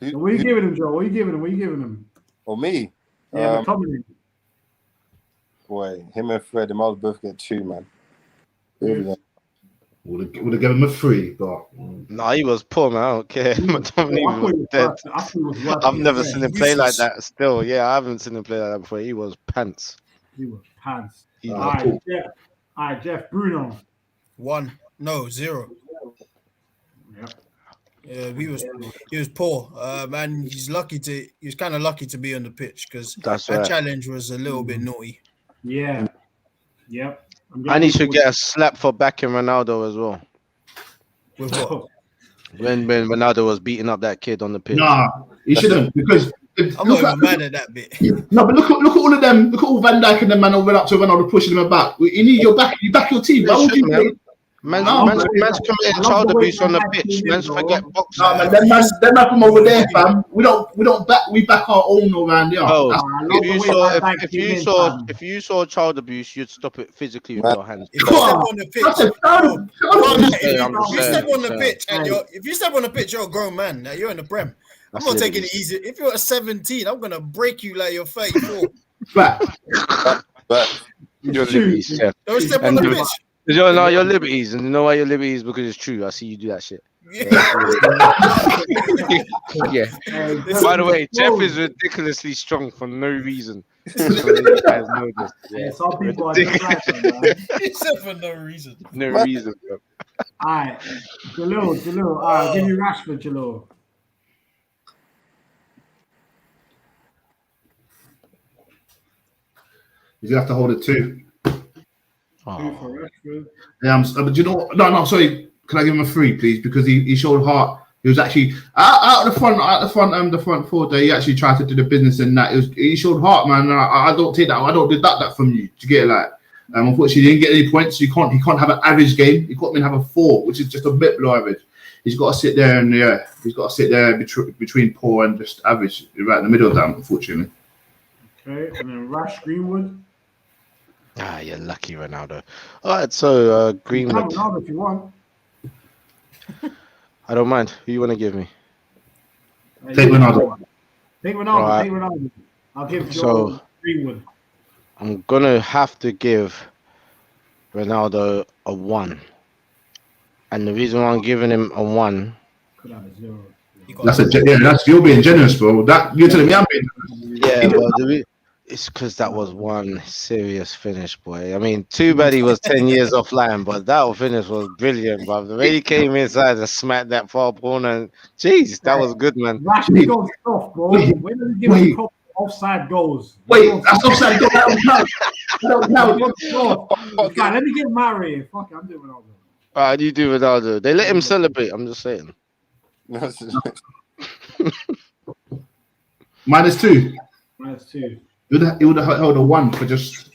What are you giving him, Joe? What are you giving him? Or me? Yeah, McTominay. Boy, him and Fred, them all both get 2, man. Really, Would have given him a 3, but no, he was poor, man. I don't care. McTominay was dead. I've never seen him play like that. Still, I haven't seen him play like that before. He was pants. All right, Jeff. Bruno. 1. No, 0. Yep. Yeah, he was poor. Man, he was kind of lucky to be on the pitch because that challenge was a little bit naughty. Yeah. Yep. And he should get a slap for backing Ronaldo as well. With what? When Ronaldo was beating up that kid on the pitch. Nah, he shouldn't because I'm not even mad at that bit. No, but look at all of them. Look at all Van Dijk and them man who went up to Ronaldo pushing him back. You need your back. You back your team. Why would you play? Man's committing child abuse on the pitch. Man's forget boxing. No, man, them man from over there, fam. We back our own around here. Oh, if you saw child abuse, you'd stop it physically with your hands. If you step on the pitch, if you step on the pitch, you're a grown man. Now you're in the Prem. I'm not taking it easy. If you're 17, I'm gonna break you like you're 34. But your liberties, yeah. Don't step on the pitch. Your liberties, and you know why your liberties? Because it's true. I see you do that shit. Yeah. By the way, Jeff is ridiculously strong for no reason. So you guys know this. Yeah. Some people are just like that, man. Except for no reason. No reason, bro. All right, Jalil. I'll give you Rashford, Jalil. He's gonna have to hold it 2. Two Oh. for Rashford. Yeah, but you know, no, sorry. Can I give him a 3, please? Because he showed heart. He was actually out the front 4 there. He actually tried to do the business in that. He showed heart, man. I don't take that. I don't deduct that from you to get it like. Unfortunately, he didn't get any points. So he can't have an average game. He can't even have a 4, which is just a bit below average. He's got to sit there and he's got to sit there between poor and just average, right in the middle of that. Unfortunately. Okay, and then Rash Greenwood. Ah, you're lucky, Ronaldo. All right, so Greenwood. Ronaldo if you want. I don't mind. Who you want to give me? Take Ronaldo. Take Ronaldo. Right. Take Ronaldo. I'll give So- Joel Greenwood. I'm gonna have to give Ronaldo a 1, and the reason why I'm giving him a 1. Could have a 0. That's you're being generous, bro. That you're telling me I'm being generous. Yeah, but it's because that was one serious finish, boy. I mean, too bad he was 10 years offline, but that finish was brilliant, bro. The way he came inside and smacked that far corner, and jeez, that was good, man. Rash, he goes soft, bro. When does he give him proper offside goals? Wait, that's offside goal. I don't know. Fine, let me get married. Fuck it, I'm doing Ronaldo. All right, you do Ronaldo. They let him celebrate. I'm just saying. -2. -2. He would have held a 1 for just.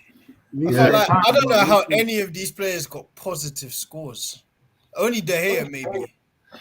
I don't know how any of these players got positive scores. Only De Gea, maybe.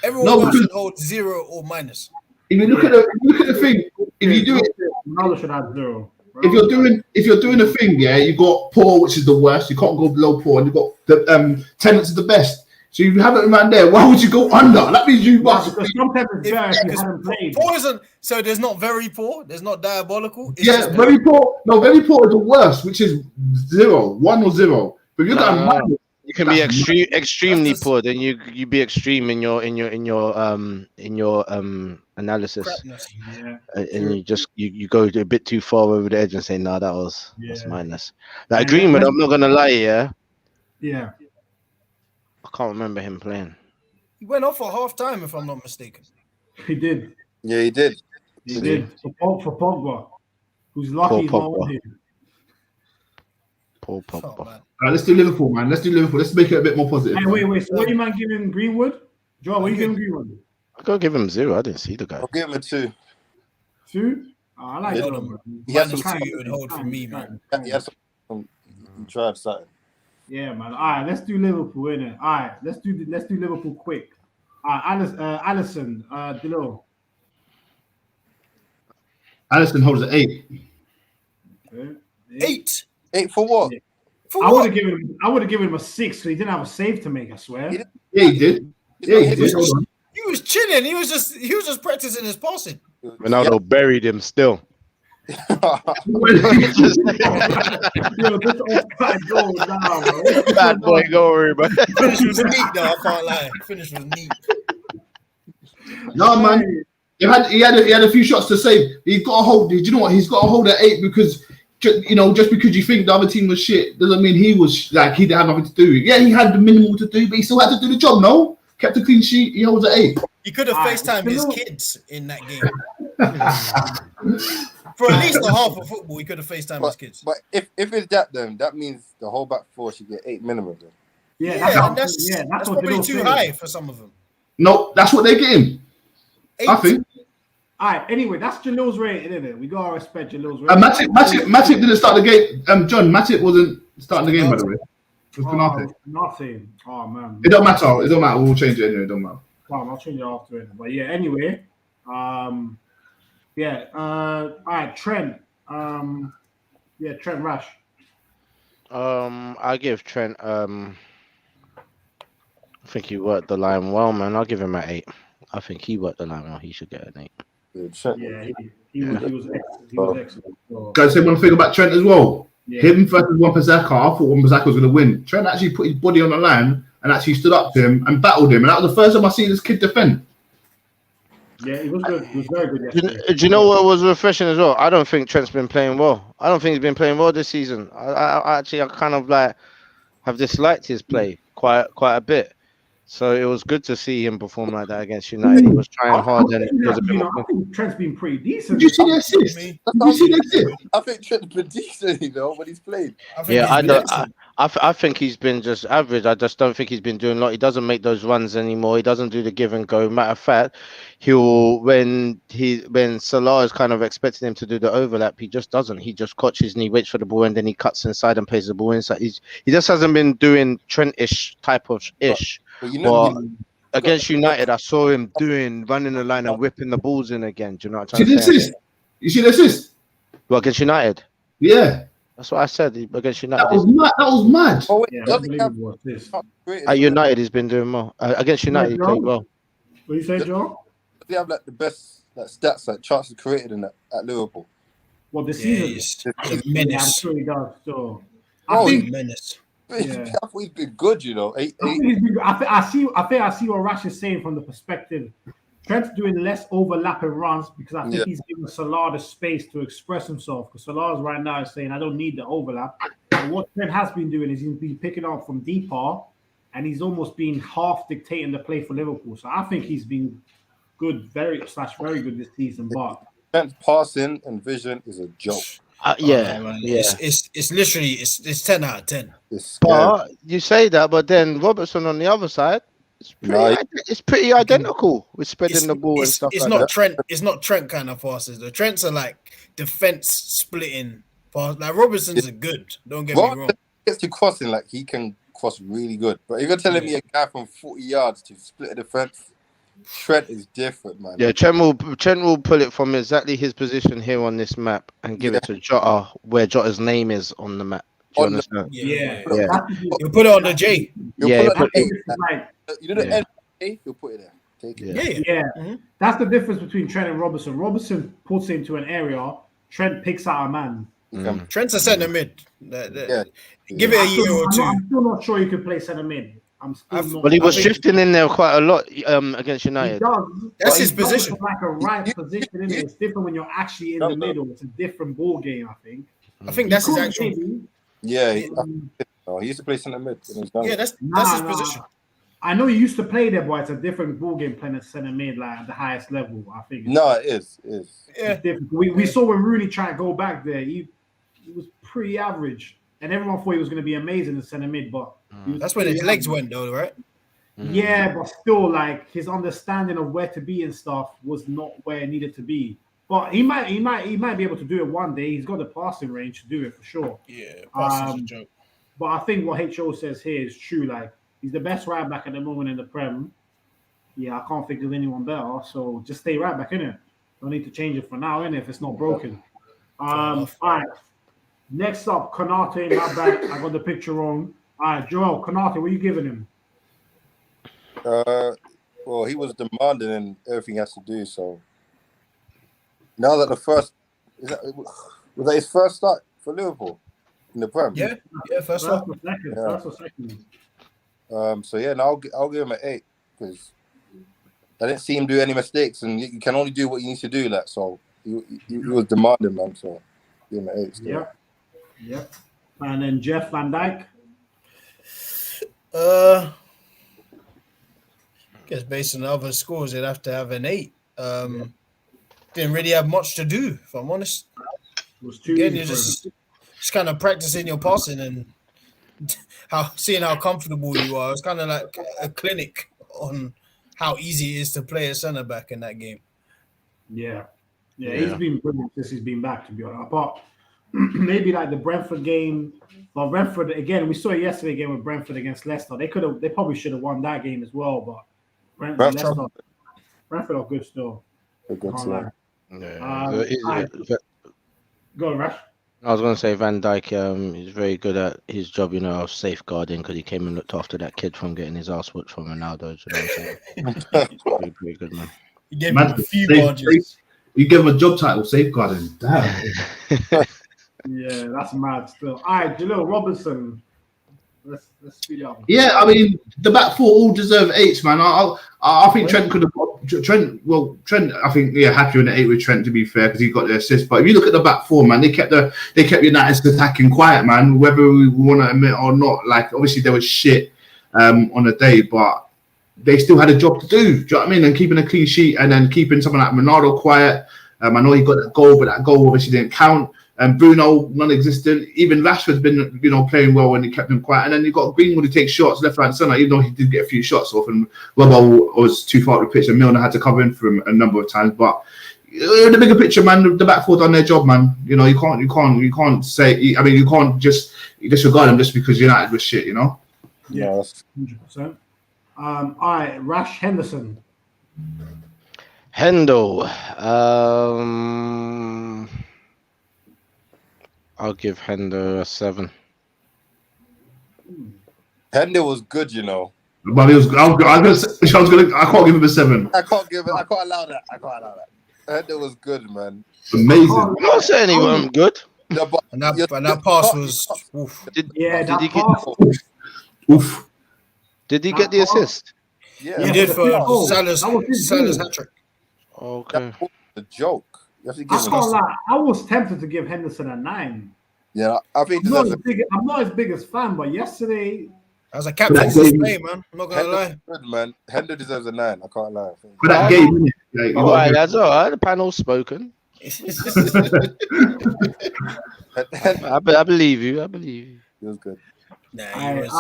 Everyone else should hold 0 or minus. If you look at the thing, if you do it, Ronaldo should have 0. if you're doing a thing, you got poor, which is the worst. You can't go below poor, and you got the tenants is the best. So if you have it around there, why would you go under? That means you must. Because sometimes it's better if you haven't played. Poor isn't, so there's not very poor. There's not diabolical. It's Yeah, very poor. No, very poor is the worst, which is 0, 1 or 0. But you're going minus. You can be extremely poor. Then you be extreme in your analysis, Yeah. and you go a bit too far over the edge and say, "No, that's minus." Like Greenwood, I'm not gonna lie, Yeah. I can't remember him playing. He went off at half time, if I'm not mistaken. He did. Yeah, he did. He did. For Pogba, who's lucky he's not on him. Poor Pogba. Oh, man. All right, let's do Liverpool, man. Let's do Liverpool. Let's make it a bit more positive. Hey, wait. So what are you man giving Greenwood? Joel, what are you giving Greenwood? I gotta give him 0. I didn't see the guy. I'll give him a 2. 2? Oh, I like Yeah. Joel, man. -2 would hold for me, man. He had some drive something. Yeah, man. All right, let's do Liverpool, innit? All right, let's do Liverpool quick. All right, Allison, Dilo. Alisson holds at 8. Okay. 8. 8 for what? For I what? would have given him a 6 because he didn't have a save to make. I swear. Yeah, he did. Yeah, he did. Hold on. He was chilling. He was just practicing his passing. Ronaldo buried him still. Yo, this offside goal now, bro. Bad boy, go worry, man. Finish was neat, though. I can't lie. Finish was neat. No, man. He had a few shots to save. He's got to hold. Do you know what? He's got to hold at 8 because just because you think the other team was shit doesn't mean he was like he didn't have nothing to do. Yeah, he had the minimal to do, but he still had to do the job. No, kept a clean sheet. He holds at 8. He could have FaceTimed his kids in that game. For at least a half of football, he could have FaceTimed his kids. But if it's that, then that means the whole back 4 should get 8 minimum. Then. That's probably too high for some of them. No, that's what they're getting. 8. I think. All right. Anyway, that's Jalil's rating, isn't it? We gotta respect Jalil's rating. Matip didn't start the game. John, Matip wasn't starting the game, by the way. It was penalty. Nothing. Oh man. It don't matter. It don't matter. We'll change it anyway. It don't matter. I'll change it after it. But yeah. Anyway. Yeah. All right. Trent. Trent Rash. I give Trent. I think he worked the line well, man. I'll give him an 8. I think he worked the line well. He should get an 8. Yeah, he was excellent. He was excellent. So, Can I say one thing about Trent as well? yeah. Him versus Wan-Bissaka. I thought Wan-Bissaka was going to win. Trent actually put his body on the line and actually stood up to him and battled him. And that was the first time I seen this kid defend. Yeah, he was good. He was very good yesterday. Do you know what was refreshing as well? I don't think Trent's been playing well. I don't think he's been playing well this season. I kind of like have disliked his play quite a bit. So it was good to see him perform like that against United. He was trying hard and it was a bit I think Trent's been pretty decent. Did you see the assist? Did you see the assist? I think Trent's been decent, when he's played. I think he's been just average. I just don't think he's been doing a lot. He doesn't make those runs anymore. He doesn't do the give and go. Matter of fact, when Salah is kind of expecting him to do the overlap, he just doesn't. He just catches and he waits for the ball and then he cuts inside and plays the ball inside. He just hasn't been doing Trent-ish type of ish. But against United, I saw him running the line and whipping the balls in again. Do you know what I'm saying? You see the assist? Well, against United? Yeah. That's what I said against United. That was mad. Oh, wait, at United, he's been doing well. Against United, he played well. What do you say, Joel? They have like the best stats chances created in that at Liverpool. Well, the season is a menace. I'm sure he does. So I think menace. Yeah. I thought he's been good, I see what Rash is saying from the perspective. Trent's doing less overlapping runs because I think he's giving Salah the space to express himself. Because Salah right now is saying, I don't need the overlap. And what Trent has been doing is he's been picking up from deeper and he's almost been half dictating the play for Liverpool. So I think he's been good, very good this season. But Trent's passing and vision is a joke. It's literally it's 10 out of 10. But you say that, but then Robertson on the other side, it's pretty identical with spreading the ball and stuff. It's not Trent. It's not Trent kind of passes. The Trents are like defense splitting pass. Like Robertson's are good. Don't get me wrong. Gets to crossing, like he can cross really good. But if you're telling me a guy from 40 yards to split a defense, Trent is different, man. Yeah, Trent will pull it from exactly his position here on this map and give it to Jota where Jota's name is on the map. Do you understand? Yeah. You put it on the J. You know the N, you'll put it there. Take it. Yeah. Mm-hmm. That's the difference between Trent and Robertson. Robertson puts him to an area. Trent picks out a man. Mm-hmm. Trent's a centre mid. Give it a year or two. I'm still not sure you can play centre mid. But he was shifting in there quite a lot against United. He does. That's his position. Like a right position, isn't it? It's different when you're actually in the middle. It's a different ball game, I think. I think that's his actual. Yeah, he used to play centre mid. Yeah, that's his position. I know he used to play there, but it's a different ball game playing at centre mid, like at the highest level. I think. No, it is. Yeah. We saw when Rooney tried to go back there. He was pretty average, and everyone thought he was going to be amazing in centre mid, but that's where his legs went, though, right? Yeah, but still, like his understanding of where to be and stuff was not where it needed to be. But he might be able to do it one day. He's got the passing range to do it for sure. Yeah, passing's a joke. But I think what HO says here is true. Like he's the best right back at the moment in the Prem. Yeah, I can't think of anyone better. So just stay right back, innit? Don't need to change it for now, innit? If it's not broken. All right. Next up, Konate. Not bad. I got the picture wrong. All right, Joel, Konate, what are you giving him? Well, he was demanding and everything he has to do. So now that was that his first start for Liverpool in the Prem? Yeah, first start. First or second. So yeah, now I'll give him an 8 because I didn't see him do any mistakes, and you can only do what you need to do. That so he was demanding, man. So give him an 8. Still. Yep. And then Jeff Van Dijk. I guess based on the other scores, they'd have to have an 8. Didn't really have much to do, if I'm honest. It was too Again, you're just kind of practicing your passing and seeing how comfortable you are. It's kind of like a clinic on how easy it is to play a centre back in that game. Yeah, he's been brilliant since he's been back, to be honest. Apart maybe like the Brentford game. Well, Brentford again. We saw it yesterday again with Brentford against Leicester. They probably should have won that game as well. But Brentford are good still. They're good still. Go on, Rash. I was going to say Van Dijk. He's very good at his job, of safeguarding because he came and looked after that kid from getting his ass whipped from Ronaldo. You know what I'm saying? pretty good, man. He gave him a few barges. You gave him a job title, safeguarding. Damn. Yeah, that's mad still. All right, Jalil Robertson. Let's speed up. Yeah, I mean, the back four all deserve 8s, man. I think Trent could have. Trent, I think, happy with the 8 with Trent, to be fair, because he got the assist. But if you look at the back four, man, they kept United's attacking quiet, man. Whether we want to admit or not, like obviously they were shit on the day, but they still had a job to do. Do you know what I mean? And keeping a clean sheet and then keeping someone like Ronaldo quiet. I know he got that goal, but that goal obviously didn't count. And Bruno, non-existent. Even Rashford's been, playing well when he kept him quiet. And then you got Greenwood who takes shots left, right, and centre, even though he did get a few shots off. And Robbo was too far to the pitch, and Milner had to cover in for him a number of times. But the bigger picture, man, the back four done their job, man. You can't say. I mean, you can't just disregard them just because United was shit. Yeah, 100%. All right, Rash Henderson. Hendo. I'll give Hendo a 7. Hendo was good, But he was. I can't give him a 7. I can't allow that. Hendo was good, man. Amazing. I'm not saying he wasn't good. No, but And that pass was. Oof. Did he get the assist? Yeah, He did for Salah's hat-trick. Okay. That was a joke. You have to give I can't lie. I was tempted to give Henderson a 9. Yeah, I think I'm not his biggest fan, but yesterday. As a captain's display, man. I'm not gonna lie. Good, man. Hendo deserves a 9. I can't lie. For that game, All right, that's all right. The panel's spoken. I believe you. It was good. Nah, All right,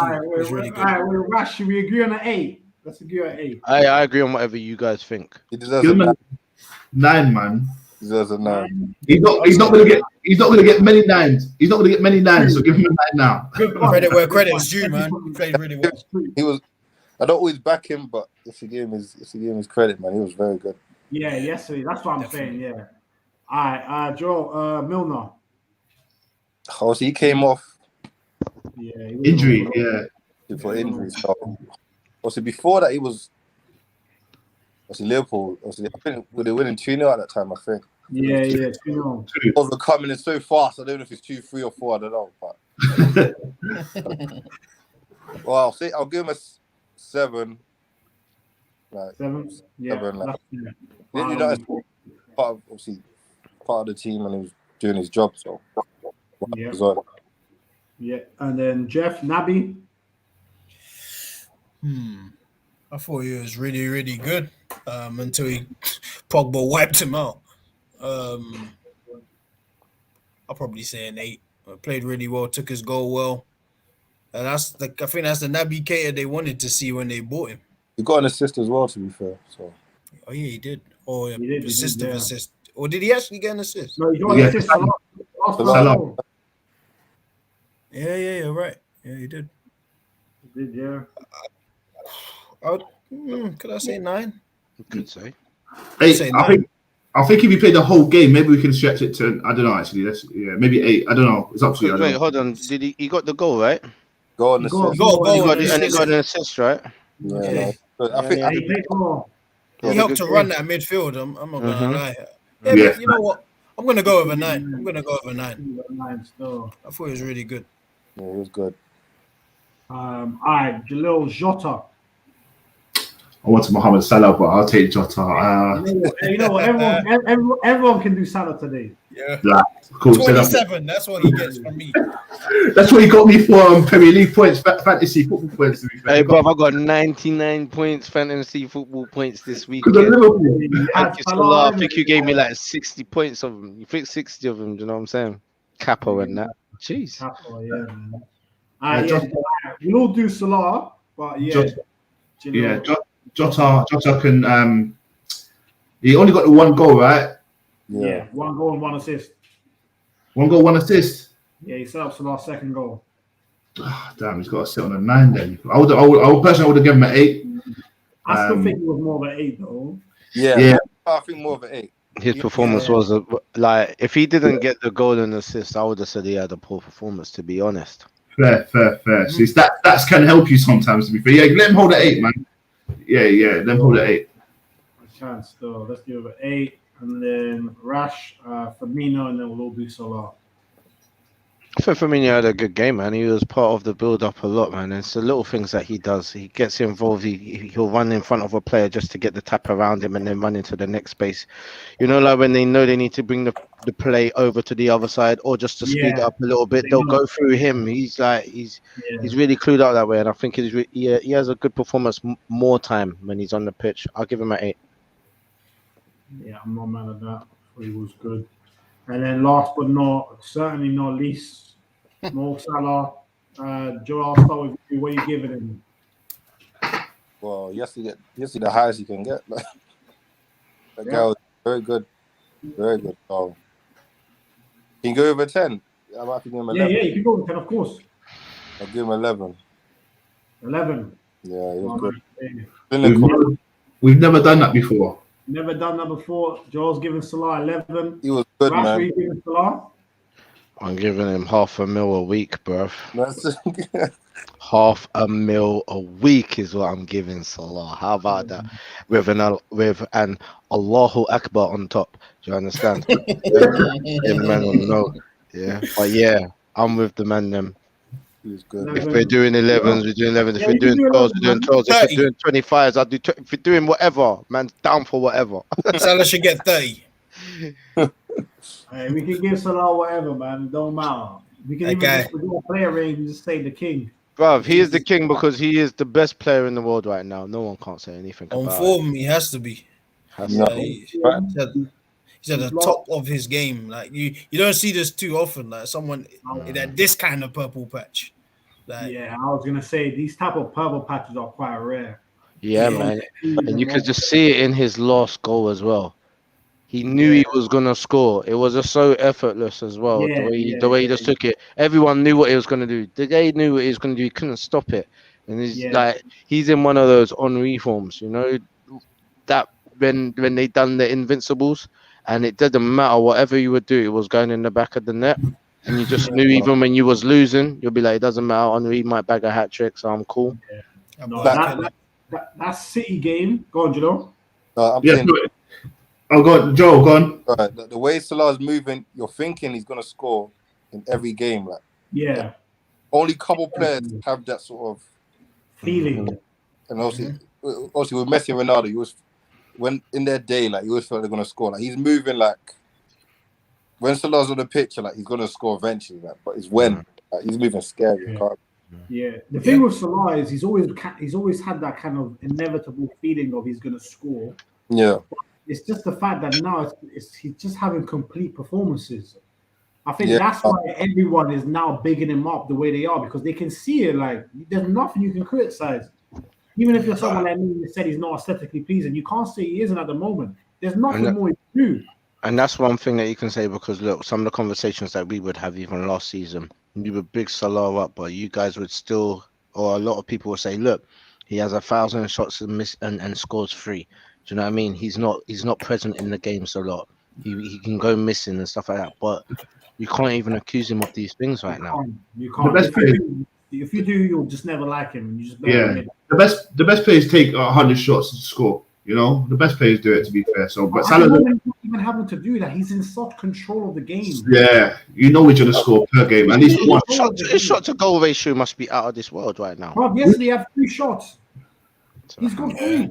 Rash, should we agree on an 8? Let's agree on an 8. I agree on whatever you guys think. He deserves give a him 9. a 9, man. He deserves a 9. He's not gonna get many 9s. He's not gonna get many 9s. So give him a 9 now. Credit where credit's due, man. He played really well. He was. I don't always back him, but if you give him his credit, man, he was very good. Yeah, yesterday. That's what I'm saying. Yeah. All right, Joel Milner. Oh, so he came off Yeah. Injury. Yeah. for injury. So, also before that, he was. Liverpool. I think they were winning 2-0 at that time. I think. Yeah. 2-0. Overcoming it so fast. I don't know if it's 2, 3, or 4. I don't know. But well, I'll give him a 7. Like 7. Yeah. 7. Like, Wow. part of the team, and he was doing his job. So Yeah. well. Yeah. And then Jeff Naby. I thought he was really, really good until Pogba wiped him out. I'll probably say an 8. Played really well, took his goal well. And I think that's the Naby Keita they wanted to see when they bought him. He got an assist as well, to be fair. So. Oh, yeah, he did. Or He did, assist. Or did he actually get an assist? No, he got an assist. Salah. Yeah, right. Yeah, he did. He did, yeah. Could I say 9? You could say. 8. I think if you play the whole game, maybe we can stretch it to. I don't know. Actually, maybe 8. I don't know. It's up to you. Wait, hold on. Did he got the goal, right? Goal and assist. He got an assist, right? Yeah. Yeah. I think He played well. He helped to run that midfield. I'm not gonna lie. Yeah, Yeah. but you know what? I'm gonna go with a 9. I'm gonna go with a 9. 9 still. I thought he was really good. yeah, it was good. All right, Jalil Jota. I wanted Mohamed Salah, but I'll take Jota. You know what? Everyone can do Salah today. Yeah. Cool. 27. That's what he gets from me. That's what he got me for Premier League points, fantasy football points. To be fair. Hey, Bob, I got 99 points fantasy football points this Because of weekend. Liverpool. Thank you, Salah. I think you gave me like 60 points of them. You think 60 of them? Do you know what I'm saying? Capo and that. Jeez. Yeah, man. We'll all do Salah, but yeah. Jota can. He only got the 1 goal, right? Yeah, 1 goal and 1 assist. 1 goal, 1 assist. Yeah, he set up Salah's 2nd goal. Damn, he's got to sit on a 9 then. I would personally given him an 8. I still think it was more of an 8 though. Yeah. I think more of an 8. His performance was like, if he didn't get the goal and assist, I would have said he had a poor performance, to be honest. Fair. See, stats can help you sometimes, to be fair. Yeah, let him hold at 8, man. Yeah, let him hold at 8. I can still. Let's give it an 8. And then Rash, Firmino, and then we'll all do Salah. I think Firmino had a good game, man. He was part of the build-up a lot, man. It's the little things that he does. He gets involved. He'll run in front of a player just to get the tap around him and then run into the next space. You know, like when they know they need to bring the play over to the other side or just to speed it Yeah, up a little bit, they they'll know. go through him. He's Yeah, really clued out that way, and I think he has a good performance more time when he's on the pitch. I'll give him an 8. yeah, I'm not mad at that. He was good. And then last but certainly not least, Mo Salah. Joe, I'll start with you. What are you giving him? Well, you have to get the highest you can get. That guy was very good. Very good. So, can you go over 10? I might have to give him 11. Yeah, you can go with 10, of course. I'll give him 11. 11. Yeah, he was good. Right. We've never done that before. Never done that before. Joel's giving Salah 11. He was good, Rash, man. what are you giving Salah? I'm giving him $500,000 a week, bruv. That's $500,000 a week is what I'm giving Salah. How about that? With an Allahu Akbar on top. Do you understand? Yeah, man will know. Yeah, but yeah, I'm with the man. Them. he was good. If we're doing 11s, we're doing 11s. If Yeah, we're you can doing do 12s, 11, we're doing man. 12s. If 30. we're doing 25s, I'll do. If we're doing whatever, man's down for whatever. Salah should get 30. Hey, we can give Salah whatever, man. Don't matter. We can even Okay. just do a player range and just say the king. Bruv, he is the king because he is the best player in the world right now. No one can't say anything On about form, he has to be. it. No. He's Right. at the top of his game. Like you don't see this too often. Like someone at this kind of purple patch. Like Yeah, I was gonna say these type of purple patches are quite rare. Yeah, man. And you could just see it in his last goal as well. He knew he was gonna score. It was just so effortless as well. Yeah, the way he just took it. Everyone knew what he was gonna do. The guy knew what he was gonna do. He couldn't stop it. And he's in one of those Henri forms, you know, that when they done the Invincibles, and it didn't matter whatever you would do, it was going in the back of the net. And you just knew even when you was losing, you'll be like, it doesn't matter. Henri might bag a hat trick, so I'm cool. No, that City game. Go on, Joel. I'm Yeah, saying, I'll go. Joe, go on. the way Salah's moving, you're thinking he's gonna score in every game. Like Yeah, only couple players have that sort of feeling. And obviously with Messi and Ronaldo, you was when in their day, like you always felt they're gonna score. Like he's moving like when Salah's on the pitch, like he's gonna score eventually. Like, but it's when like, he's moving scary. Yeah, the thing with Salah is he's always had that kind of inevitable feeling of he's gonna score. Yeah, It's just the fact that now he's just having complete performances. I think that's why everyone is now bigging him up the way they are because they can see it. Like there's nothing you can criticize. Even if you're someone like me who said he's not aesthetically pleasing, you can't say he isn't at the moment. There's nothing more he can do. And that's one thing that you can say because look, some of the conversations that we would have even last season, you would big Salah up, but you guys would still, or a lot of people would say, look, he has 1,000 shots and scores 3. Do you know what I mean? He's not present in the games a lot. He can go missing and stuff like that, but you can't even accuse him of these things right now. You can't. If you do, you'll just never like him. You just the best players take 100 shots to score. You know, the best players do it. To be fair, so but Salah Salah not even having to do that. He's in such control of the game. Yeah, you know he's gonna score per game at least one. His shot to goal ratio must be out of this world right now. Bro, yesterday he had 3 shots. He's got 3.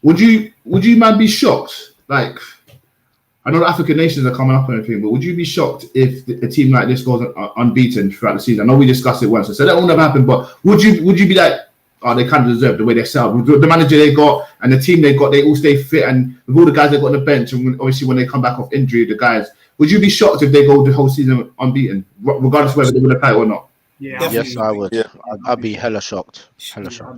Would you man be shocked? Like, I know the African nations are coming up and everything, but would you be shocked if a team like this goes unbeaten throughout the season? I know we discussed it once, so that will never happen. But would you be like, oh, they kind of deserve the way they set up. The manager they got and the team they got, they all stay fit, and with all the guys they got on the bench, and obviously when they come back off injury, the guys. Would you be shocked if they go the whole season unbeaten, regardless of whether they win the title or not? Yeah, yes, I would. Yeah. I'd be hella shocked.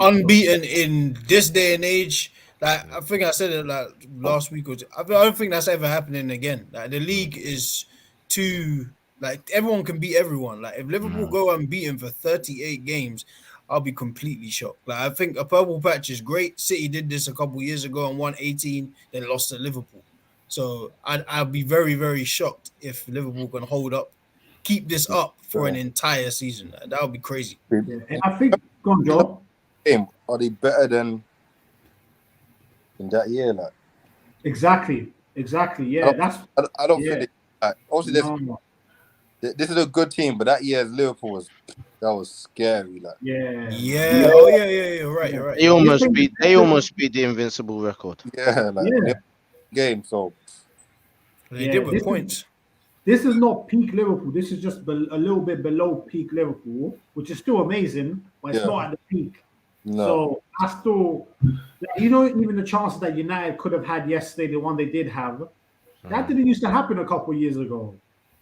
Unbeaten in this day and age. Like I think I said it like last week or two. I don't think that's ever happening again. Like the league is too like everyone can beat everyone. Like if Liverpool go unbeaten for 38 games, I'll be completely shocked. Like I think a purple patch is great. City did this a couple years ago and won 18, then lost to Liverpool. So I'd be very, very shocked if Liverpool can keep this up for an entire season. That would be crazy. Yeah. And I think, go on, Joe. Are they better than in that year? Like Exactly. Yeah, I don't think they, like, obviously this is a good team, but that year's Liverpool was scary. Like, yeah. Oh yeah. You're right. They almost beat the invincible record. Yeah, game. So they did with points. This is not peak Liverpool. This is just a little bit below peak Liverpool, which is still amazing, but it's not at the peak. No. So I still, even the chances that United could have had yesterday, the one they did have, that didn't used to happen a couple of years ago.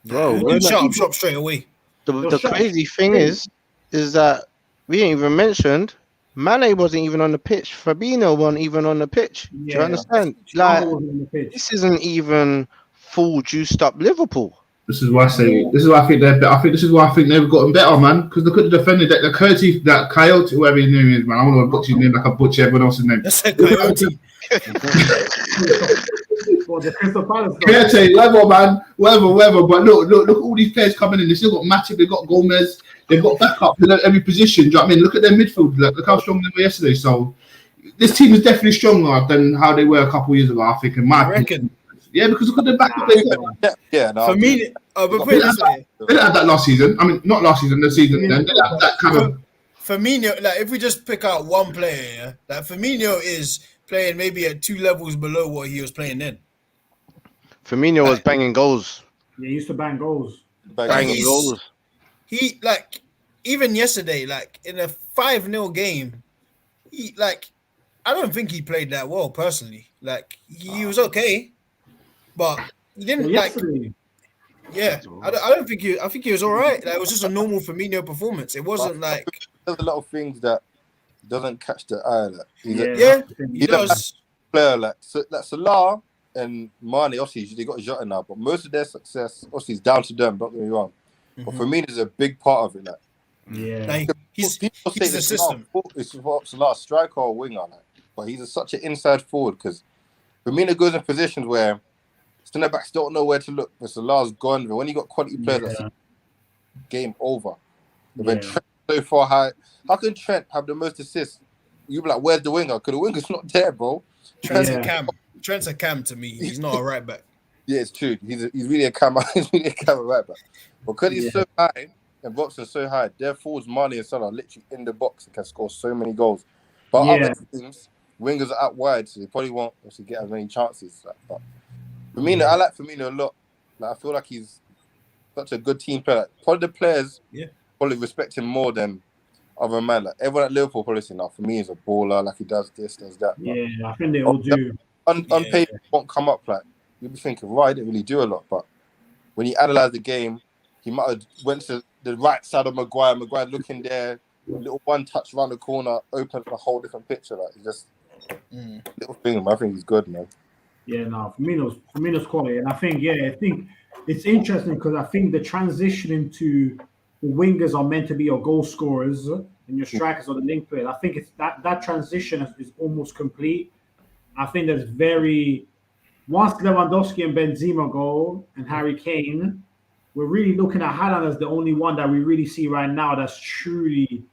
Bro, shut straight away. The crazy thing is that we ain't even mentioned Mane wasn't even on the pitch. Fabinho wasn't even on the pitch. Do you understand? Like, this isn't even full juiced up Liverpool. This is why I say. This is why I think they're better. This is why I think they've gotten better, man. Because they could have defended that Coyote, that Coyote, whoever his name is, man. I don't want to butcher his name like I butcher everyone else's name. That's a Coyote. The Crystal Palace. Coyote, whatever. But look at all these players coming in. They still got Matip, they've got Gomez, they've got backup in every position. Do you know what I mean? Look at their midfield. Look how strong they were yesterday. So this team is definitely stronger than how they were a couple of years ago, I think. In my opinion. Yeah, because look at the backup they got. For me, they didn't have that last season. I mean, not last season, the season. Then they have that kind of. Firmino, like if we just pick out one player, like Firmino is playing maybe at 2 levels below what he was playing then. Firmino was banging goals. Yeah, he used to bang goals. Banging goals. He even yesterday, in a 5-0 game, I don't think he played that well personally. He was okay, but he didn't yesterday. Yeah, I don't think I think he was all right. It was just a normal Firmino performance. It wasn't there's a lot of things that doesn't catch the eye. He does. Player like Salah and Mane, obviously they got Jota now, but most of their success obviously is down to them. Don't get me wrong, but Firmino is a big part of it. He's the system. It's Salah, striker or winger, but he's such an inside forward because Firmino goes in positions where centre backs don't know where to look. Salah's gone. But when you got quality players, that's game over. When Trent so far high, how can Trent have the most assists? You be like, where's the winger? Because the winger's not there, bro. Trent's a cam. Trent's a cam to me. He's not a right back. Yeah, it's true. He's really a cam. He's really a cam right back. Because he's so high and boxing so high, their forwards, Mane and Salah, are literally in the box and can score so many goals. But other teams, wingers are out wide, so they probably won't actually get as many chances. But Firmino, I like Firmino a lot. I feel like he's such a good team player. Probably the players probably respect him more than other man. Everyone at Liverpool probably saying, for me, he's a baller. He does this, does that. Yeah, I think they all do. On paper, won't come up. You'll be thinking, right, he didn't really do a lot. But when you analyze the game, he might have went to the right side of Maguire. Maguire looking there, little one touch around the corner, opened a whole different picture. It's just little thing. I think he's good, man. Yeah, no, Firmino's quality, and I think it's interesting because I think the transition into the wingers are meant to be your goal scorers and your strikers are the link players. I think it's that transition is almost complete. I think there's once Lewandowski and Benzema go and Harry Kane, we're really looking at Haaland as the only one that we really see right now that's truly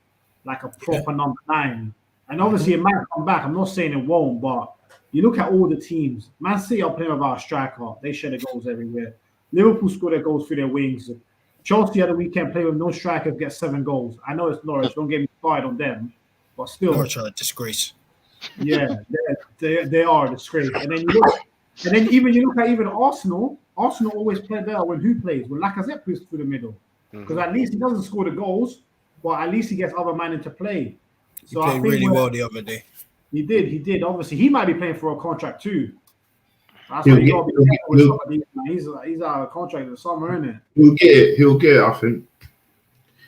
like a proper number 9. And obviously it might come back. I'm not saying it won't, but you look at all the teams. Man City are playing without a striker. They share the goals everywhere. Liverpool score their goals through their wings. Chelsea at the weekend play with no strikers, get 7 goals. I know it's Norwich. Don't get me started on them, but still, Norwich are a disgrace. Yeah, they are a disgrace. And then you look at Arsenal. Arsenal always play better when who plays? When Lacazette plays through the middle, because at least he doesn't score the goals, but at least he gets other men into play. So he played really well the other day. He did. Obviously, he might be playing for a contract too. That's what you got to be careful with some of these. He's out of contract in the summer, isn't it? He'll get it. I think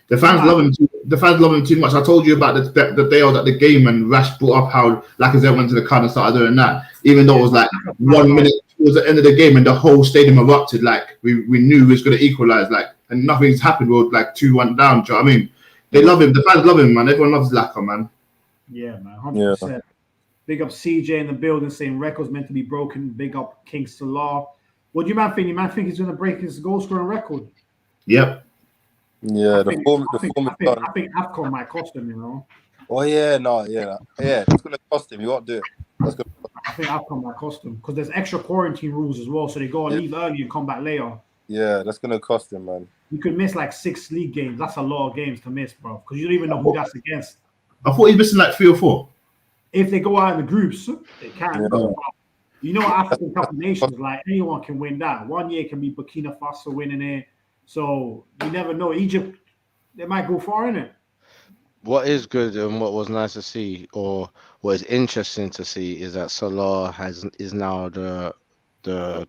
the fans love him. The fans love him too much. I told you about the day I was at the game and Rash brought up how Lacazette went to the crowd and started doing that, even though it was 1 minute towards the end of the game and the whole stadium erupted. We knew he was going to equalize. And nothing's happened. We were 2-1 down. Do you know what I mean? They love him. The fans love him, man. Everyone loves Lacazette, man. Yeah, man, 100%. Big up CJ in the building saying records meant to be broken. Big up King Salah. What do you man think? You man think he's going to break his goal scoring record? Yep. Yeah, I think AFCON might cost him, you know. Oh yeah, it's going to cost him. You won't do it. I think AFCON might cost him because there's extra quarantine rules as well, so they got to leave early and come back later. Yeah, that's going to cost him, man. you could miss like 6 league games. That's a lot of games to miss, bro, because you don't even know who that's against. I thought he's missing like 3 or 4. If they go out in the groups, they can. Yeah. You know, African Cup of Nations, like anyone can win that. 1 year can be Burkina Faso winning it. So you never know. Egypt, they might go far in it. What is good and what was nice to see, or what is interesting to see, is that Salah is now the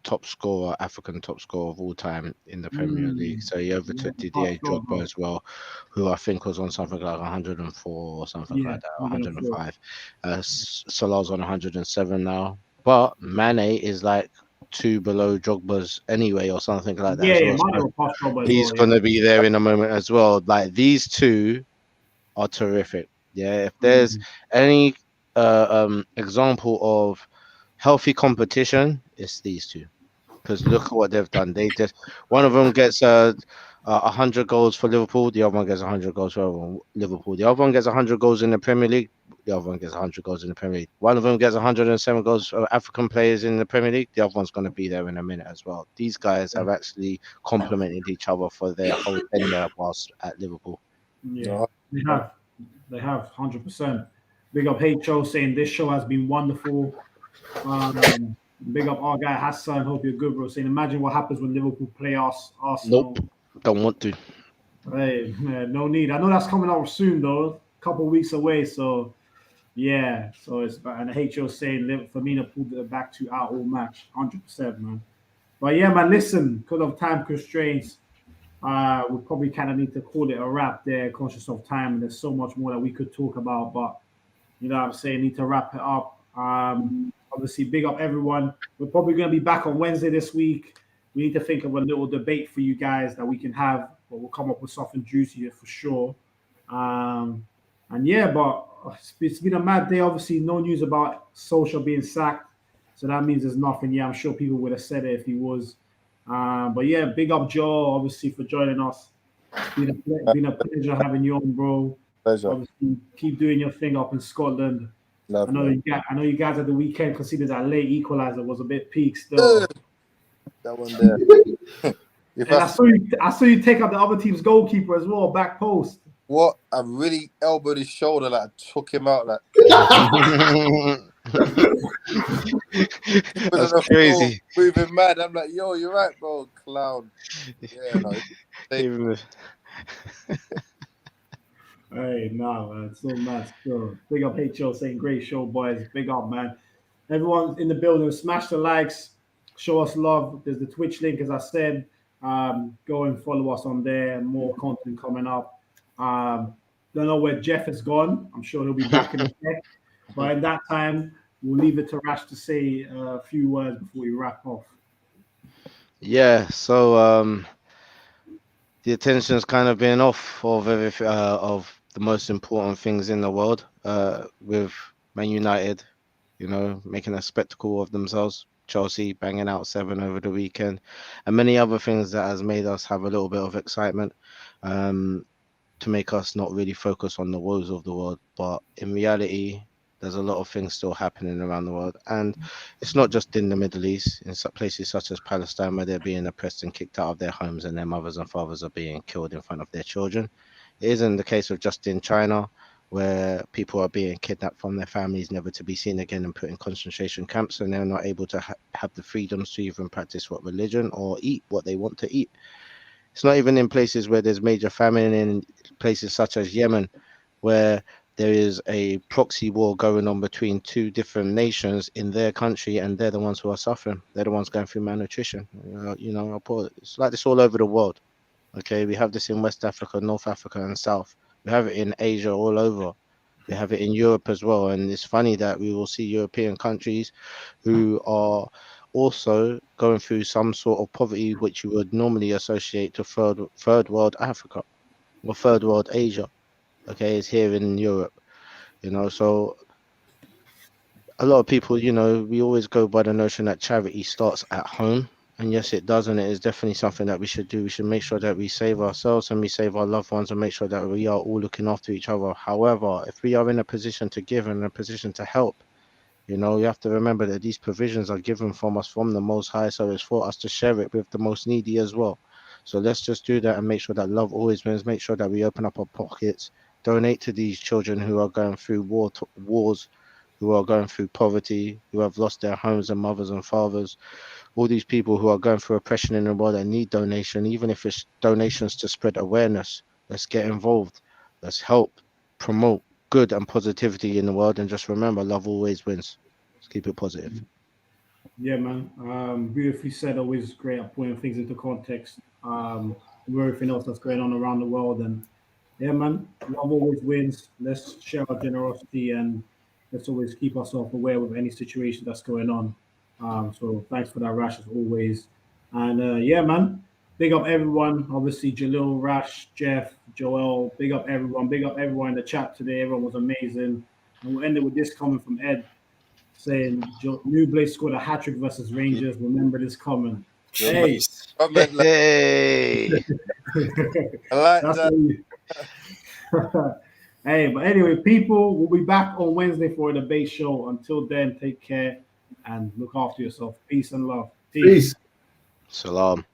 top scorer, African top scorer of all time in the Premier League. So he overtook Didier Drogba as well, who I think was on something like 104 or something like that, 105. Salah's on 107 now, but Mane is like 2 below Drogba's anyway, or something like that. Yeah, So Mane will pass Drogba as he's well, gonna be there in a moment as well. Like these two are terrific. Yeah, if there's any example of healthy competition, it's these two. Because look at what they've done. They just one of them gets 100 goals for Liverpool. The other one gets 100 goals for Liverpool. The other one gets 100 goals in the Premier League. The other one gets 100 goals in the Premier League. One of them gets 107 goals for African players in the Premier League. The other one's going to be there in a minute as well. These guys have actually complemented each other for their whole tenure whilst at Liverpool. Yeah, they have 100%. Big up HO saying this show has been wonderful. Big up our guy Hassan. Hope you're good, bro. Saying imagine what happens when Liverpool play Arsenal. Nope, don't want to. Hey, man, no need. I know that's coming out soon though, a couple of weeks away. So yeah, so it's and the HO saying Firmino pulled it back to our all match, 100%, man. But yeah, man, listen, because of time constraints, we probably kind of need to call it a wrap there, conscious of time. And there's so much more that we could talk about, but you know what I'm saying, need to wrap it up. Obviously, big up everyone. We're probably going to be back on Wednesday this week. We need to think of a little debate for you guys that we can have, but we'll come up with something juicy for sure. And yeah, but it's been a mad day. Obviously, no news about Solskjaer being sacked. So that means there's nothing. Yeah, I'm sure people would have said it if he was. But yeah, big up Joel, obviously, for joining us. Been a pleasure having you on, bro. Pleasure. Obviously, keep doing your thing up in Scotland. Love I know you guys at the weekend considered that late equalizer was a bit peak still. That one there. And I saw you take out the other team's goalkeeper as well, back post. What? I really elbowed his shoulder, like took him out, like. That's crazy. Moving mad. I'm like, yo, you're right, bro, clown. Yeah, no. Hey, nah, man, so mad. Still, big up HO saying great show, boys. Big up, man. Everyone in the building, smash the likes, show us love. There's the Twitch link, as I said. Go and follow us on there. More content coming up. Don't know where Jeff has gone. I'm sure he'll be back in a sec. But in that time, we'll leave it to Rash to say a few words before we wrap off. Yeah, so the attention's kind of been off of everything, of the most important things in the world, with Man United, you know, making a spectacle of themselves. Chelsea banging out 7 over the weekend, and many other things that has made us have a little bit of excitement, to make us not really focus on the woes of the world. But in reality, there's a lot of things still happening around the world, and it's not just in the Middle East. In some places such as Palestine, where they're being oppressed and kicked out of their homes, and their mothers and fathers are being killed in front of their children. It isn't the case of just in China, where people are being kidnapped from their families, never to be seen again, and put in concentration camps, and they're not able to have the freedoms to even practice what religion or eat what they want to eat. It's not even in places where there's major famine, in places such as Yemen, where there is a proxy war going on between 2 different nations in their country, and they're the ones who are suffering. They're the ones going through malnutrition. It's like this all over the world. Okay, we have this in West Africa, North Africa, and South. We have it in Asia all over. We have it in Europe as well. And it's funny that we will see European countries who are also going through some sort of poverty, which you would normally associate to third world Africa or third world Asia. Okay, it's here in Europe, so a lot of people, we always go by the notion that charity starts at home. And yes, it does, and it is definitely something that we should do. We should make sure that we save ourselves and we save our loved ones, and make sure that we are all looking after each other. However, if we are in a position to give and in a position to help, you have to remember that these provisions are given from us from the Most High, so it's for us to share it with the most needy as well. So let's just do that and make sure that love always wins. Make sure that we open up our pockets, donate to these children who are going through wars, who are going through poverty, who have lost their homes and mothers and fathers. All these people who are going through oppression in the world that need donation, even if it's donations to spread awareness. Let's get involved. Let's help promote good and positivity in the world. And just remember, love always wins. Let's keep it positive. Yeah, man. Beautifully said. Always great at putting things into context. With everything else that's going on around the world. And yeah, man, love always wins. Let's share our generosity and let's always keep ourselves aware with any situation that's going on. So thanks for that, Rash, as always. And yeah, man, big up everyone. Obviously, Jalil, Rash, Jeff, Joel, big up everyone. Big up everyone in the chat today. Everyone was amazing. And we'll end it with this comment from Ed saying, Nouble scored a hat-trick versus Rangers. Remember this comment. Hey. Hey. I like that. Hey, but anyway, people, we'll be back on Wednesday for a debate show. Until then, take care and look after yourself. Peace and love. Peace. Salam.